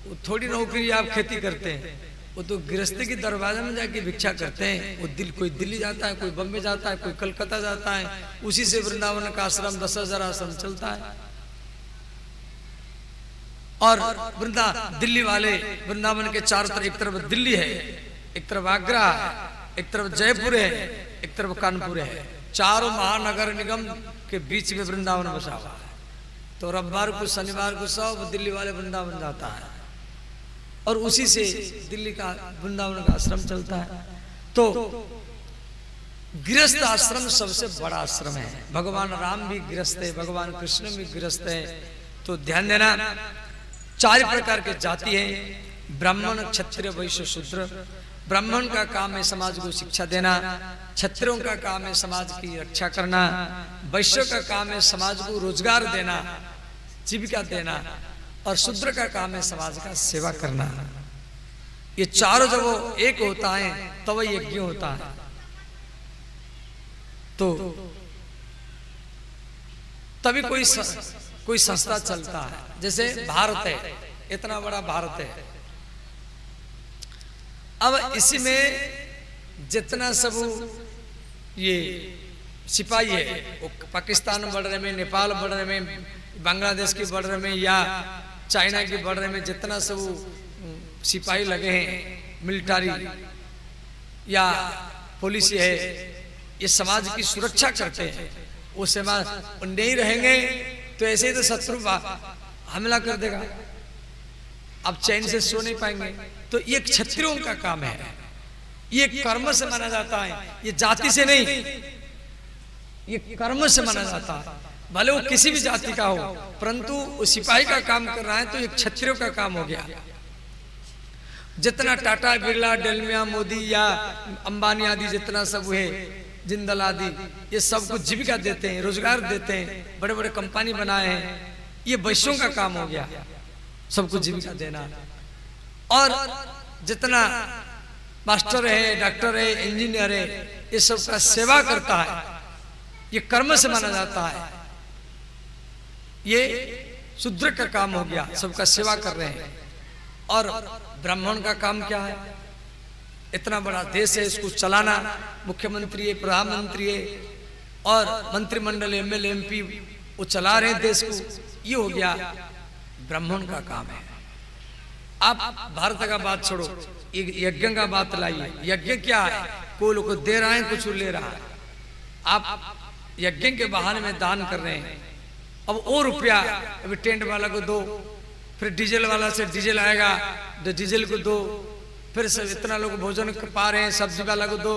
वो थोड़ी नौकरी आप खेती करते हैं, वो तो गृहस्थ के दरवाजे में जाके भिक्षा करते हैं। वो कोई दिल्ली जाता है, कोई बम्बे जाता है, कोई कलकत्ता जाता है, उसी से वृंदावन का आश्रम 10,000 आश्रम चलता है। और दिल्ली वाले वृंदावन के चारों तरफ, एक तरफ दिल्ली है, एक तरफ आगरा है, एक तरफ जयपुर है, एक तरफ कानपुर है। चारों महानगर निगम के बीच में वृंदावन बसा हुआ है। तो रविवार को शनिवार को सब दिल्ली वाले वृंदावन जाता है और उसी से दिल्ली का वृंदावन का आश्रम चलता है। तो गृहस्थ आश्रम सबसे बड़ा आश्रम है। भगवान राम भी गृहस्थ है, भगवान कृष्ण भी गृहस्थ है। तो ध्यान देना, 4 प्रकार के जाति है, ब्राह्मण, क्षत्रिय, वैश्य, शूद्र। ब्राह्मण का काम है समाज को शिक्षा देना, क्षत्रियों का काम है समाज की रक्षा करना, वैश्य का काम है समाज को रोजगार देना, जीविका देना, और शूद्र का काम है समाज का सेवा करना। ये चारों जब वो एक होता है तब तो यज्ञ होता है। तो तभी कोई संस्था चलता है। जैसे भारत है, इतना बड़ा भारत है। अब इसी में जितना सब ये सिपाही है, वो पाकिस्तान बॉर्डर में, नेपाल बॉर्डर में, बांग्लादेश के बॉर्डर में या चाइना के बॉर्डर में जितना सब सिपाही लगे हैं, मिलिट्री या पुलिस है, ये समाज की सुरक्षा करते हैं। वो समाज नहीं रहेंगे तो ऐसे ही तो शत्रु हमला कर देगा, अब चैन से सो नहीं पाएंगे। तो ये क्षत्रियों का काम है, ये कर्म से माना जाता है, ये जाति से नहीं, ये कर्म से माना जाता है। भले वो किसी भी जाति का हो, परंतु वो सिपाही का काम कर रहा है तो ये क्षत्रियों का काम हो गया। जितना टाटा, बिरला, डेलमिया, मोदी या अंबानी आदि जितना सब है, जिंदल आदि, ये सब कुछ जीविका देते हैं, रोजगार देते हैं, बड़े बड़े कंपनी बनाए हैं। ये वैश्यों का काम हो गया, सबको जीविका देना। और जितना मास्टर है, डॉक्टर है, इंजीनियर है, ये सब का सेवा करता है, ये कर्म से माना जाता है। ये शूद्र का काम हो गया, सबका सेवा कर रहे हैं। और ब्राह्मण का काम क्या है? इतना बड़ा देश है, इसको चलाना, मुख्यमंत्री है, प्रधानमंत्री है और मंत्रिमंडल, एमएलए, एमपी, वो चला रहे हैं देश को। ये हो गया ब्राह्मण का काम है। आप भारत का बात छोड़ो, यज्ञ का बात लाइए। यज्ञ क्या है? कोई लोग दे रहा है, कुछ ले रहा है। आप यज्ञ के बहाने में दान कर रहे हैं। अब वो रुपया अभी टेंट वाला को दो, फिर डीजल वाला से डीजल आएगा तो डीजल को दो, फिर सब इतना लोग भोजन पा रहे हैं, सब्जी वाला को दो,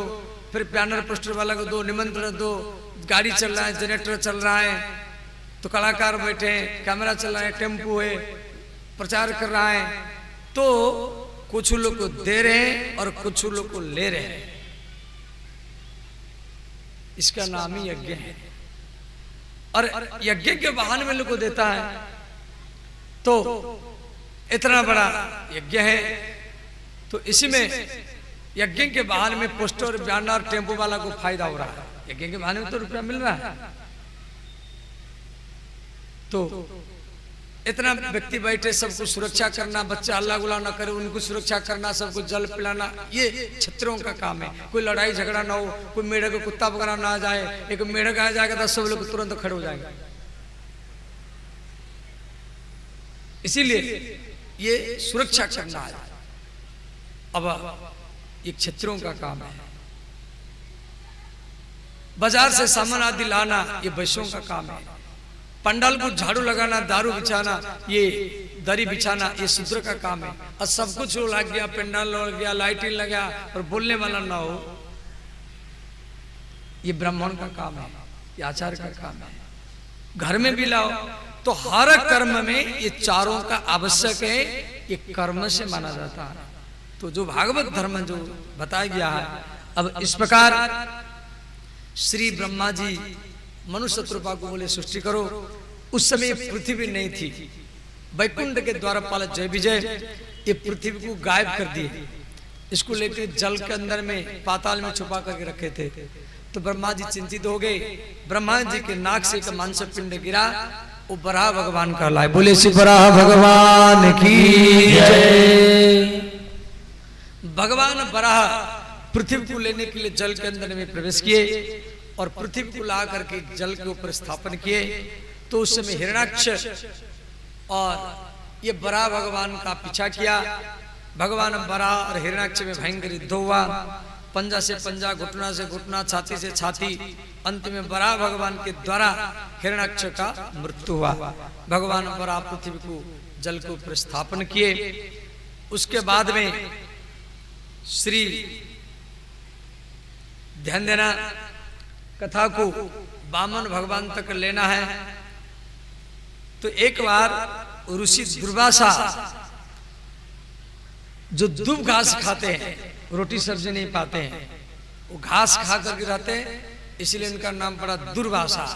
फिर बैनर पोस्टर वाला को दो, निमंत्रण दो, गाड़ी चल रहा है, जनरेटर चल रहा है, तो कलाकार बैठे हैं, कैमरा चल रहा है, टेम्पो है, प्रचार कर रहा है। तो कुछ लोग को दे रहे हैं और कुछ लोग को ले रहे हैं। इसका नाम ही यज्ञ है। और यज्ञ के बहाने में लोग को देता है। तो इतना बड़ा यज्ञ है, तो इसी में यज्ञ के बहाने में पोस्टर, बैनर, टेम्पो वाला को फायदा हो रहा है। यज्ञ के बहाने में तो रुपया मिल रहा है। तो इतना व्यक्ति बैठे, सबको सुरक्षा करना, बच्चा हल्ला गुल्ला ना करे, उनको सुरक्षा करना, सबको जल पिलाना, ये क्षत्रियों का काम है। कोई लड़ाई झगड़ा ना हो, कोई मेढक को कुत्ता वगैरह ना आ जाए। एक मेढक आ जाएगा तो सब लोग तुरंत खड़े हो जाएंगे। इसीलिए ये सुरक्षा करना है। अब ये क्षत्रियों का काम है। बाजार से सामान आदि लाना, ये वैश्यों का काम है। पंडाल को झाड़ू लगाना, दारू बिछाना, ये दरी बिछाना, ये शूद्र का काम है। और सब कुछ लग गया, पंडाल लग गया, लाइटिंग लगा और बोलने वाला ना हो, ये ब्राह्मण का काम है, ये आचार्य का काम है। घर में भी लाओ। तो हर कर्म में ये चारों का आवश्यक है, ये कर्म से माना जाता है। तो जो भागवत धर्म जो बताया गया है, अब इस प्रकार श्री ब्रह्मा जी मनुष्य रूपा को बोले सृष्टि करो। उस समय पृथ्वी नहीं थी। वैकुंठ के द्वारपाल जय विजय ये पृथ्वी को गायब कर दिए। इसको लेकर जल के अंदर में, पाताल में छुपा करके रखे थे। तो ब्रह्मा जी चिंतित हो गए। ब्रह्मा जी के नाक से एक मांस पिंड गिरा, वो बराह भगवान कहलाए। बोले श्री बराह भगवान की जय। भगवान बराह पृथ्वी को लेने के लिए जल के अंदर में प्रवेश किए और पृथ्वी को ला करके जल के ऊपर स्थापन किए। तो उस समय हिरण्याक्ष और ये बरा भगवान का पीछा किया। भगवान बरा और हिरण्याक्ष में भयंकर युद्ध हुआ। पंजा से पंजा, घुटना से घुटना, छाती से छाती, अंत में बरा भगवान के द्वारा हिरण्याक्ष का मृत्यु हुआ। भगवान बरा पृथ्वी को जल को प्रतिस्थापन किए। उसके बाद में श्री ध्यान देना, कथा को वामन भगवान तक लेना है। तो एक बार ऋषि दुर्वासा जो दूब घास खाते हैं, रोटी सब्जी नहीं पाते हैं, वो घास खा करके रहते हैं, इसलिए इनका नाम पड़ा दुर्वासा।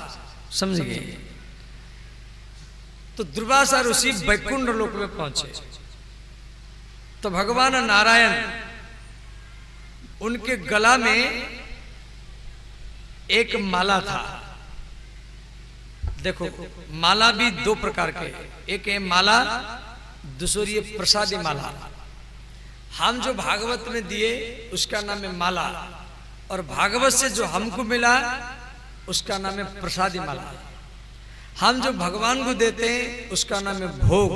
समझ गए? तो दुर्वासा ऋषि वैकुंठ लोक में पहुंचे तो भगवान नारायण उनके गला में एक माला था। देखो, माला भी दो प्रकार के, एक है माला, दूसरी है प्रसादी माला। हम जो भागवत में दिए उसका नाम है माला, और भागवत से जो हमको मिला उसका नाम है प्रसादी माला। हम जो भगवान को देते हैं उसका नाम है भोग,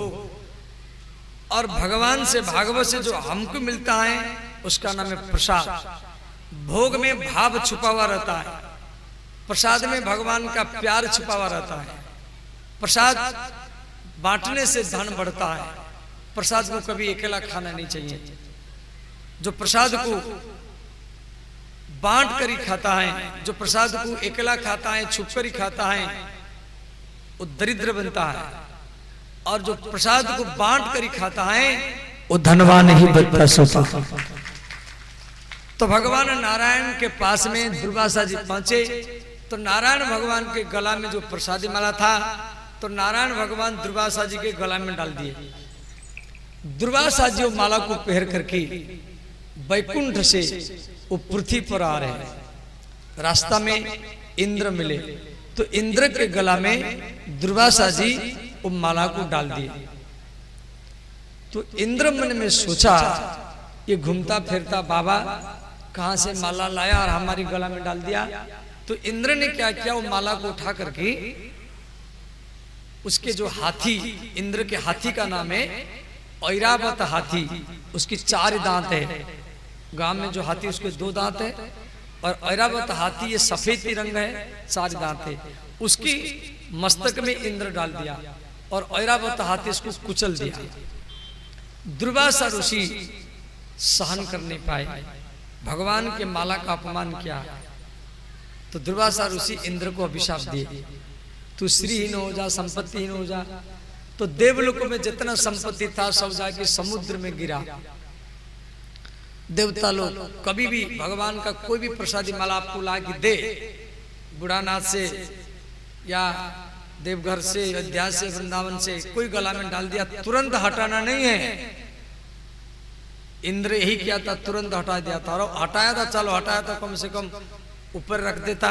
और भगवान से भागवत से जो हमको मिलता है उसका नाम है प्रसाद। भोग में भाव छुपा हुआ रहता है, प्रसाद में भगवान का प्यार छुपा हुआ रहता है। प्रसाद बांटने से धन बढ़ता है। प्रसाद को कभी अकेला खाना नहीं चाहिए। जो प्रसाद को बांट कर ही खाता है, जो प्रसाद को अकेला खाता है, छुप कर ही खाता है, वो दरिद्र बनता है, और जो प्रसाद को बांट कर ही खाता है वो धनवान ही बनता सोता। तो भगवान नारायण के पास में दुर्वासा जी पहुंचे तो नारायण भगवान के गला में जो प्रसादी माला था तो नारायण भगवान दुर्वासा जी के गला में डाल दिए। दुर्वासा जी वो माला को पहन करके वैकुंठ से वो पृथ्वी पर आ रहे हैं। रास्ता में इंद्र मिले तो इंद्र के गला में दुर्वासा जी वो माला को डाल दिए। तो इंद्र मन में सोचा, ये घूमता फिरता बाबा कहां से माला लाया और हमारी गला में डाल दिया। तो इंद्र ने क्या किया, वो माला को उठा करके उसके जो हाथी, इंद्र के हाथी का नाम है ऐरावत हाथी, उसकी 4 दांत है। गांव में जो हाथी उसके 2 दांत है, और ऐरावत हाथी ये सफेद रंग है, 4 दांत है। उसकी मस्तक में इंद्र डाल दिया और ऐरावत हाथी उसको कुचल दिया। दुर्वासा ऋषि सहन कर नहीं पाए, भगवान के माला का अपमान किया। तो दुर्वासा ऋषि इंद्र को अभिशाप दिए, तू श्रीहीन हो जा, संपत्तिहीन हो जा। तो देवलोक में जितना संपत्ति था सब जाके समुद्र में गिरा। देवता लोग कभी भी भगवान का कोई भी प्रसादी माला आपको ला के दे, बुढ़ानाथ से या देवघर से, अयोध्या से, वृंदावन से कोई गला में डाल दिया, तुरंत हटाना नहीं है। इंद्र यही किया था, तुरंत हटा दिया था। और हटाया था, चलो हटाया था, कम से कम ऊपर रख देता,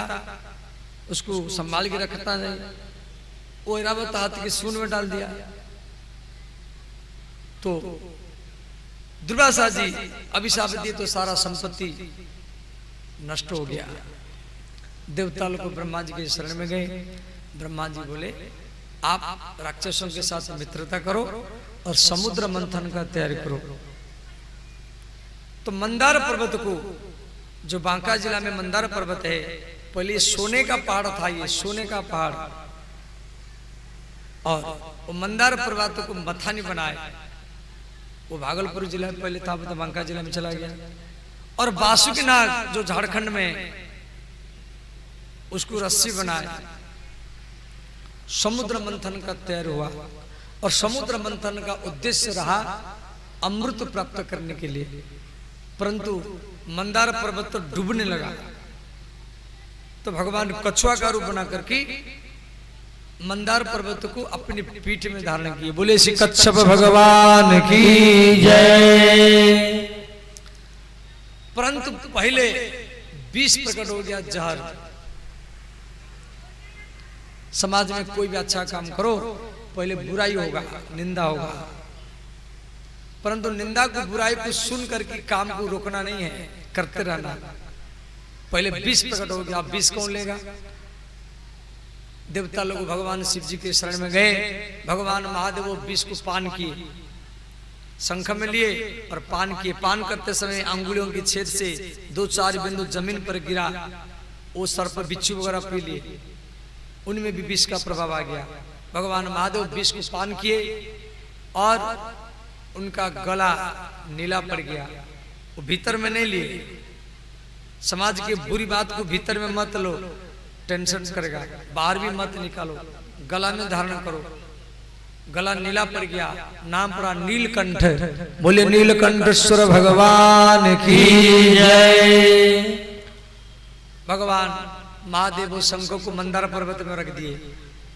उसको संभाल के रखता नहीं, वो ऐरावत हाथी के सूंड में डाल दिया। तो दुर्वासा जी अभिशाप दिए तो सारा संपत्ति नष्ट हो गया। देवता लोग ब्रह्मा जी के शरण में गए। ब्रह्मा जी बोले, आप राक्षसों के साथ मित्रता करो और समुद्र मंथन का तैयारी करो। तो मंदार पर्वत को, जो बांका जिला में मंदार पर्वत है, पहले सोने का पहाड़ था, ये सोने का पहाड़, और वो मंदार पर्वत को मथानी बनाए। वो भागलपुर जिला में पहले था, तो बांका जिला में चला गया। और बासुकीनाग जो झारखंड में, उसको रस्सी बनाए। समुद्र मंथन का तैयार हुआ, और समुद्र मंथन का उद्देश्य रहा अमृत प्राप्त करने के लिए। परंतु मंदार पर्वत तो डूबने लगा। तो भगवान कछुआ का रूप बना करके मंदार पर्वत को अपनी पीठ में धारण किए। बोले श्री कच्छप भगवान की जय। परंतु पहले विष प्रकट हो गया, जहर। समाज में कोई भी अच्छा काम करो, पहले बुराई होगा, निंदा होगा। परंतु निंदा को, बुराई को सुन करके काम को रोकना नहीं है, करते रहना। पहले विष प्रकट हो गया, विष कौन लेगा? देवता लोग भगवान शिव जी के शरण में गए। भगवान महादेव वो विष को पान किए, शंख में लिए और पान किए। पान करते समय अंगुलियों की छेद से 2-4 बिंदु जमीन पर गिरा। वो सर्प बिच्छू वगैरह पी लिए, उनमें भी विष का प्रभाव आ गया। भगवान महादेव विष को पान किए और उनका गला नीला पड़ गया। वो भीतर में नहीं लिए। समाज की बुरी बात को भीतर में मत लो, टेंशन करेगा। बाहर भी मत निकालो, गला में धारण करो। गला नीला पड़ गया, नाम पड़ा नीलकंठ। बोले नीलकंठेश्वर भगवान की जय। भगवान महादेव शंख को मंदार पर्वत में रख दिए।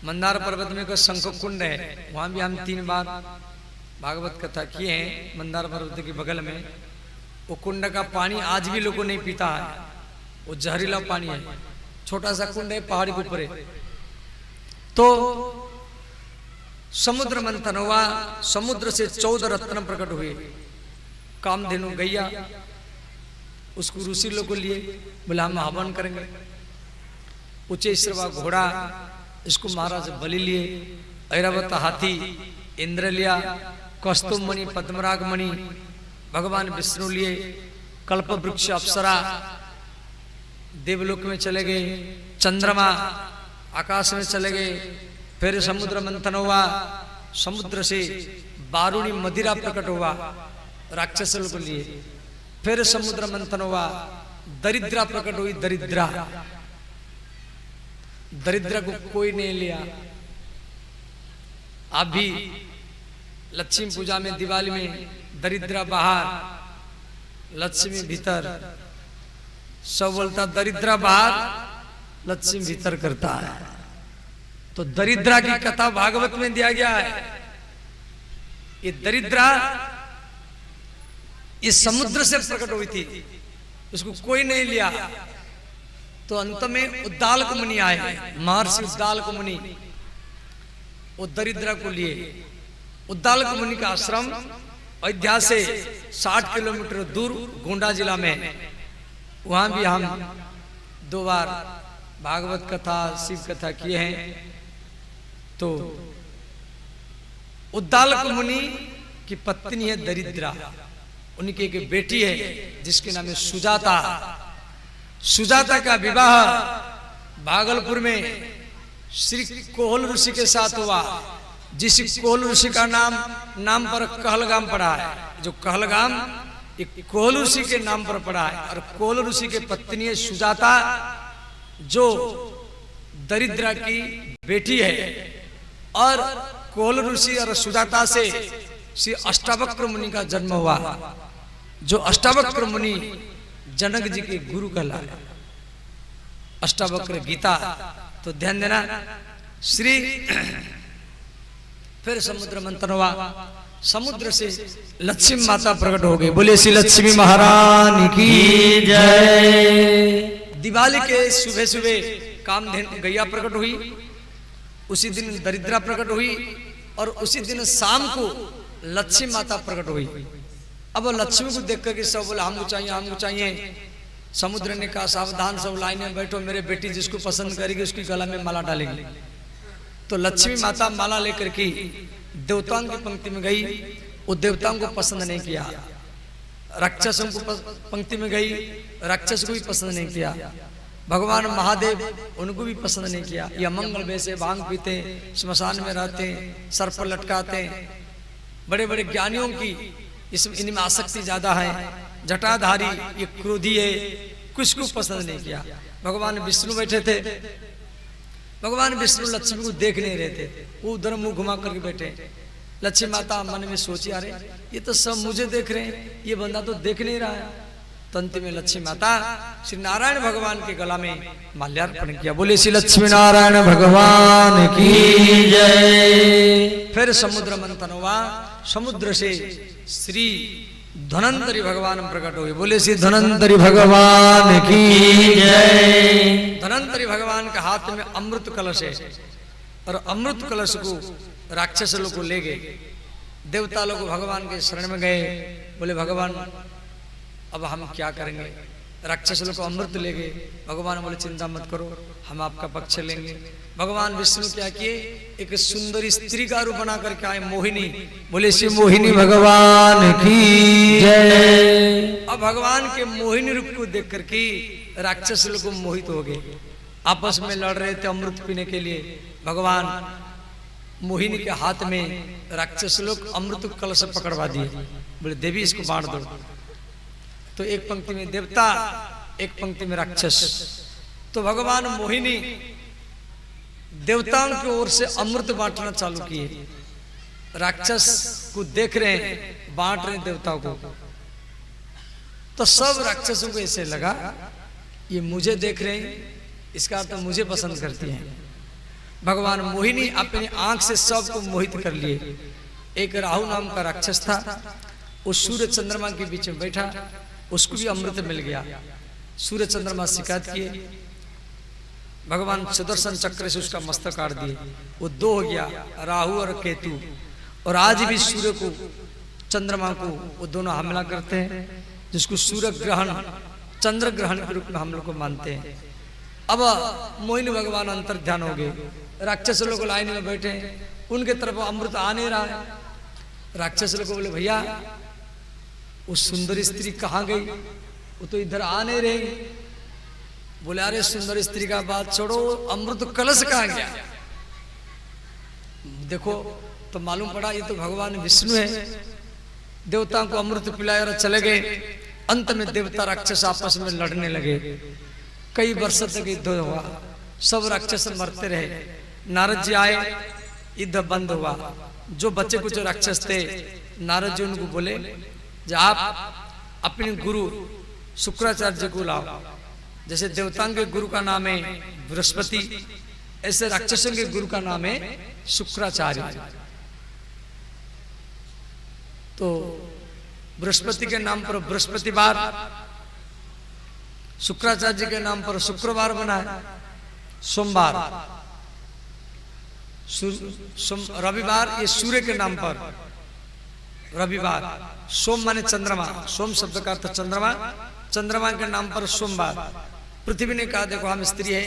मंदार पर्वत में कोई शंख कुंड है, वहां भी हम 3 बार भागवत कथा किए हैं। मंदार पर्वत के बगल में वो कुंड का पानी आज भी लोगों नहीं पीता है, वो जहरीला पानी है। छोटा सा कुंड है, पहाड़ी के ऊपर है। तो समुद्र मंथन हुआ, समुद्र से 14 रत्न प्रकट हुए। कामधेनु गैया, उसको ऋषि लोग को लिए, बोला हम हवन करेंगे। उच्चैश्रवा घोड़ा, इसको महाराज बलि लिए। ऐरावत हाथी इंद्र लिया। कौस्तुभ मणि पद्मराग मणि भगवान विष्णु लिए। कल्प वृक्ष अप्सरा देवलोक में चले गए। चंद्रमा आकाश में चले गए। फिर समुद्र मंथन हुआ, समुद्र से बारूणी मदिरा प्रकट हुआ, राक्षस लोग को लिए। फिर समुद्र मंथन हुआ, दरिद्रा प्रकट हुई। दरिद्रा को कोई नहीं लिया। आप भी लक्ष्मी पूजा में, दिवाली में दरिद्रा बाहर, लक्ष्मी भीतर। सब बोलता दरिद्रा बाहर, लक्ष्मी भीतर करता है। तो दरिद्रा की कथा भागवत में दिया गया है। ये दरिद्रा इस समुद्र से प्रकट हुई थी, उसको कोई नहीं लिया। तो अंत में उद्दालक मुनि आए, महर्षि उद्दालक मुनि, वो दरिद्रा को लिए। उद्दालक मुनि का आश्रम अयोध्या से 60 किलोमीटर दूर गोंडा जिला में। वहां भी हम 2 बार भागवत कथा, शिव कथा किए हैं। तो उद्दालक मुनि की पत्नी है दरिद्रा, उनकी एक बेटी है जिसके नाम है सुजाता। सुजाता का विवाह भागलपुर में श्री कोहल ऋषि के साथ हुआ। जिस कोहल ऋषि का नाम पर कहलगाम पड़ा है। जो कहलगाम एक कोहल ऋषि के नाम पर पड़ा है। और कोहल ऋषि के पत्नी है सुजाता, जो दरिद्रा की बेटी है। और कोहल ऋषि और सुजाता से श्री अष्टावक्र मुनि का जन्म हुआ। जो अष्टावक्र मुनि जनक जी के गुरु कहलाए। अष्टावक्र गीता। तो ध्यान देना। श्री फिर समुद्र मंथन हुआ, समुद्र से लक्ष्मी माता प्रकट हो गई। बोले श्री लक्ष्मी महारानी की जय। दिवाली के सुबह सुबह कामधेनु गैया प्रकट हुई। उसी दिन दरिद्रा प्रकट हुई। और उसी दिन शाम को लक्ष्मी माता प्रकट हुई। अब लक्ष्मी को देख करके सब बोला हमको चाहिए, हमको चाहिए। समुद्र ने कहा सावधान, सब लाइन में बैठो, मेरे बेटी जिसको पसंद करेगी उसकी गला में माला डालेगी। तो लक्ष्मी माता माला लेकर के देवताओं की पंक्ति में गई। वो देवताओं को पसंद नहीं किया। राक्षसों को पंक्ति में गई, राक्षस को भी पसंद नहीं किया। भगवान महादेव उनको भी पसंद नहीं किया। ये अमंगल वैसे भांग पीते, स्मशान में रहते, सर पर लटकाते। बड़े बड़े ज्ञानियों की इनमें आसक्ति ज्यादा है। जटाधारी, ये क्रोधी है, कुछ को पसंद नहीं किया। भगवान विष्णु बैठे थे। भगवान विष्णु लक्ष्मी को देख नहीं रहे थे, वो उधर मुंह घुमा करके बैठे। लक्ष्मी माता मन में सोची, अरे ये तो सब मुझे देख रहे हैं, ये बंदा तो देख नहीं रहा है। तो अंत में लक्ष्मी माता श्री नारायण भगवान के गला में माल्यार्पण किया। बोले श्री लक्ष्मी नारायण भगवान की जय। फिर समुद्र मंथन हुआ। समुद्र से श्री धन्वंतरी भगवान प्रकट हुए। बोले श्री धन्वंतरी भगवान की जय। धन्वंतरी भगवान के हाथ में अमृत कलश है। और अमृत कलश को राक्षस लोग को ले गए। देवता लोग भगवान के शरण में गए। बोले भगवान अब हम क्या करेंगे। राक्षस लोग को अमृत ले गए। भगवान बोले चिंता मत करो, हम आपका पक्ष लेंगे। भगवान विष्णु क्या किए, एक सुंदर स्त्री का रूप बना करके आए, मोहिनी। बोले श्री मोहिनी भगवान की जय। अब भगवान के मोहिनी रूप को देख करके राक्षस लोग को मोहित हो गए, आपस में लड़ रहे थे अमृत पीने के लिए। भगवान मोहिनी के हाथ में राक्षस लोग अमृत कलश पकड़वा दिए। बोले देवी इसको बांट दो। तो एक पंक्ति में देवता, एक पंक्ति में राक्षस। तो भगवान मोहिनी देवताओं की ओर से अमृत बांटना चालू किए। राक्षस को देख रहे हैं, बांट रहे हैं देवताओं को। तो सब राक्षसों को ऐसे लगा ये मुझे देख रहे हैं, इसका अर्थ मुझे पसंद करती हैं। भगवान मोहिनी अपनी आंख से सबको मोहित कर लिए। एक राहु नाम का राक्षस था, वो सूर्य चंद्रमा के बीच में बैठा, उसको भी अमृत मिल गया। सूर्य चंद्रमा शिकायत किए, भगवान सुदर्शन चक्र से उसका मस्तक काट दिए। वो दो हो गया, राहु और केतु। और आज भी सूर्य को, चंद्रमा को वो दोनों हमला करते हैं, जिसको सूर्य ग्रहण, चंद्र ग्रहण के रूप में हम लोग को मानते हैं। अब मोहिनी भगवान अंतर ध्यान हो गए, राक्षस लोग लाइन में बैठे हैं, उनके तरफ अमृत आ नहीं रहा है। राक्षस लोग बोले भैया वो सुंदर स्त्री कहाँ गई, वो तो इधर आ नहीं रही। बोले अरे सुंदर स्त्री का बात छोड़ो, अमृत कलश कहाँ गया। देखो तो मालूम पड़ा ये तो भगवान विष्णु है, देवताओं को अमृत पिलाए और चले गए। अंत में देवता राक्षस आपस में लड़ने लगे, कई वर्ष तक युद्ध हुआ, सब राक्षस मरते रहे। नारद जी आए, युद्ध बंद हुआ। जो बच्चे कुछ राक्षस थे, नारद जी उनको बोले जब आप अपने गुरु शुक्राचार्य जी को लाओ। जैसे देवताओं के गुरु का नाम है बृहस्पति, ऐसे राक्षसों के गुरु का नाम है शुक्राचार्य। तो बृहस्पति के नाम पर बृहस्पतिवार, शुक्राचार्य जी के नाम पर शुक्रवार बना है। सोमवार, रविवार ये सूर्य के नाम पर रविवार। सोम माने चंद्रमा, सोम शब्द का अर्थ चंद्रमा, चंद्रमा के नाम पर सोमवार। पृथ्वी ने कहा देखो हम स्त्री है,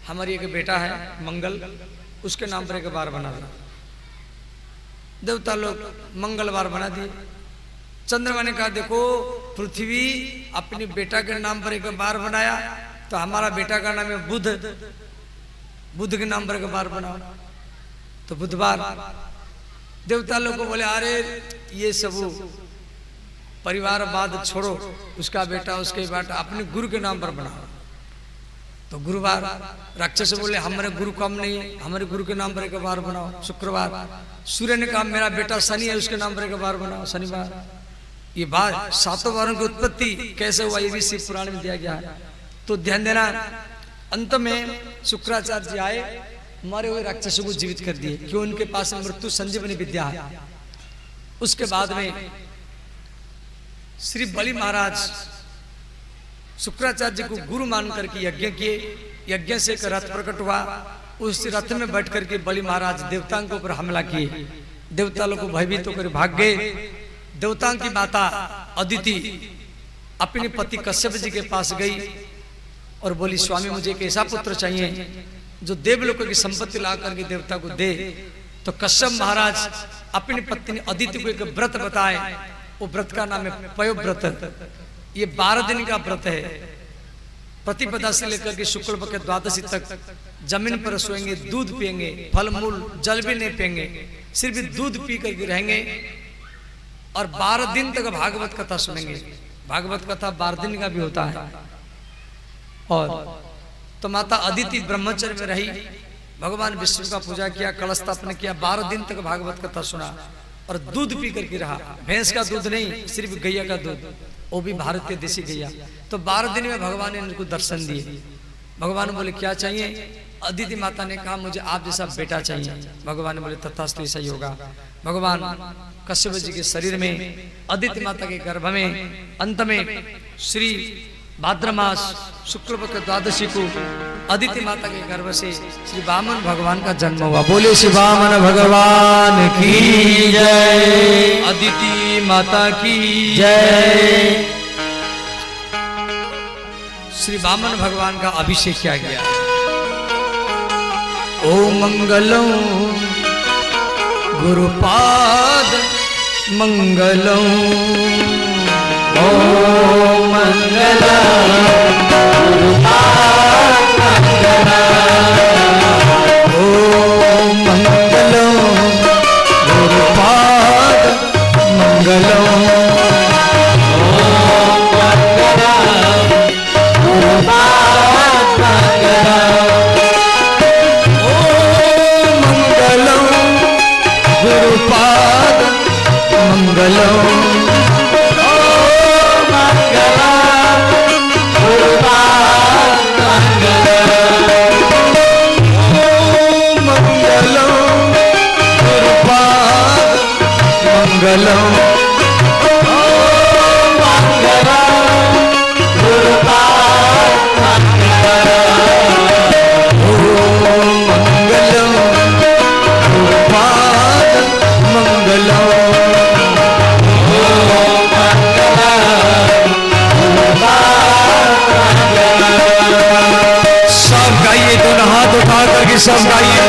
हमारी एक बेटा है मंगल, उसके नाम पर एक बार बना दिया। देवता लोग मंगलवार बना दिए। चंद्रमा ने कहा देखो पृथ्वी अपनी बेटा के नाम पर एक बार बनाया, तो हमारा बेटा का नाम है बुध, बुध के नाम पर एक बार बनाओ, तो बुधवार। देवता लोग को बोले अरे ये सब परिवारवाद छोड़ो, उसका बेटा उसके बेटा अपने गुरु के नाम पर बनाओ, तो गुरुवार। राक्षस बोले हमारे गुरु कम नहीं है, हमारे गुरु के नाम पर एक बार बनाओ, शुक्रवार। सूर्य ने कहा मेरा बेटा शनि है, उसके नाम पर एक बार बनाओ, शनिवार। ये बात सातों वारों की उत्पत्ति कैसे हुआ ये भी शिव पुराण में दिया गया है, तो ध्यान देना। अंत में शुक्राचार्य जी आए, मरे हुए राक्षसों को जीवित कर दिए, क्यों उनके पास मृत्यु संजीवनी विद्या है। उसके बाद में श्री बलि महाराज शुक्राचार्य जी को गुरु मान करके यज्ञ किए। यज्ञ से एक रथ प्रकट हुआ, उस रथ में बैठ करके बलि महाराज देवताओं के ऊपर हमला किए। देवता लोग को भयभीत होकर भाग गए। देवताओं की माता अदिति अपने पति कश्यप जी के पास गई और बोली स्वामी मुझे एक ऐसा पुत्र चाहिए जो देवलोकों की संपत्ति ला करके देवता को दे। तो कश्यप महाराज अपनी पत्नी अदिति को एक व्रत बताए, वो व्रत का नाम है पयोव्रत। ये 12 दिन का व्रत है। प्रतिपदा से लेकर के शुक्ल पक्ष द्वादशी तक जमीन पर सोएंगे, दूध पिएंगे, फल मूल जल भी नहीं पिएंगे, सिर्फ दूध पी करके रहेंगे और 12 दिन तक भागवत कथा सुनेंगे। भागवत कथा 12 दिन का भी होता है। और तो माता अदिति ब्रह्मचर्य में रही, भगवान विष्णु का पूजा किया, कलश स्थापना किया, 12 दिन तक भागवत कथा सुना और दूध पी करके रहा। भैंस का दूध नहीं, सिर्फ गैया का दूध, वो भी भारतीय देसी गैया। तो 12 दिन में भगवान ने इनको दर्शन दिए। भगवान बोले क्या चाहिए? अदिति माता ने कहा मुझे आप जैसा बेटा चाहिए। भगवान बोले तथास्तु, ऐसा ही होगा। भगवान कश्यप जी के शरीर में, अदिति माता के गर्भ में, अंत में श्री भाद्र मास शुक्ल पक्ष द्वादशी को अदिति माता के गर्भ से श्री वामन भगवान का जन्म हुआ। बोले श्री वामन भगवान की जय, अदिति माता की जय। श्री वामन भगवान का अभिषेक किया गया। ओ मंगलम गुरुपाद मंगलम, ओ मंगलम गुरुपाद मंगलम, ओ मंगलम गुरुपाद मंगलम, मंगलम सब गाइए।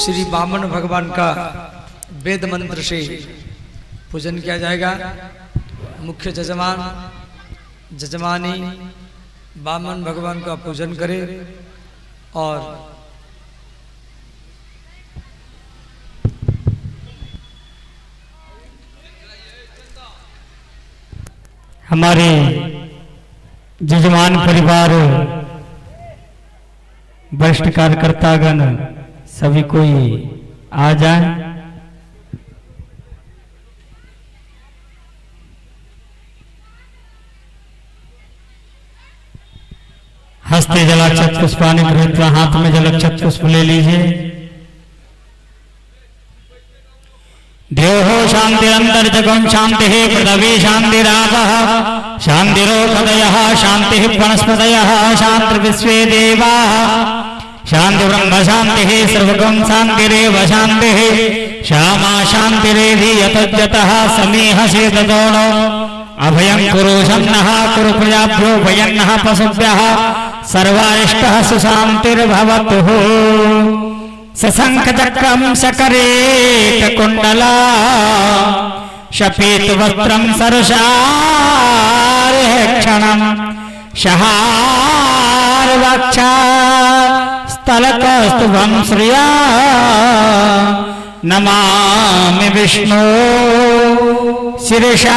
श्री वामन भगवान का वेद मंत्र से पूजन किया जाएगा। मुख्य जजमान जजमानी वामन भगवान का पूजन करे और हमारे जजमान परिवार वरिष्ठ कार्यकर्तागण सभी कोई आ जाए। हस्ते जलाक्षत पुष्पाणि गृहीत्वा, हाथ में जलाक्षत पुष्प ले लीजिए। देहो शांतिरंतर्जगम शांति पृथ्वी शांतिरापः शांतिरोषधयः शांति वनस्पतयः शांतिर्विश्वे देवाः शांति ब्रह्म शांति सर्वगम शांतिरेव शांति श्यामा शांतिरेधि यतज्जतः समीहसे तदोनो अभयं कुरु शन्नः कुरु प्रजाभ्यो भयन्नः पशुभ्यः सर्वारिष्टः सुशांतिर्भवतु। सशंखचक्रं सकरेत कुंडला शपीत वस्त्रं सरुषार्हक्षणं शहार वक्षा स्थलकस्तुभं श्रिया नमामि विष्णु शिरसा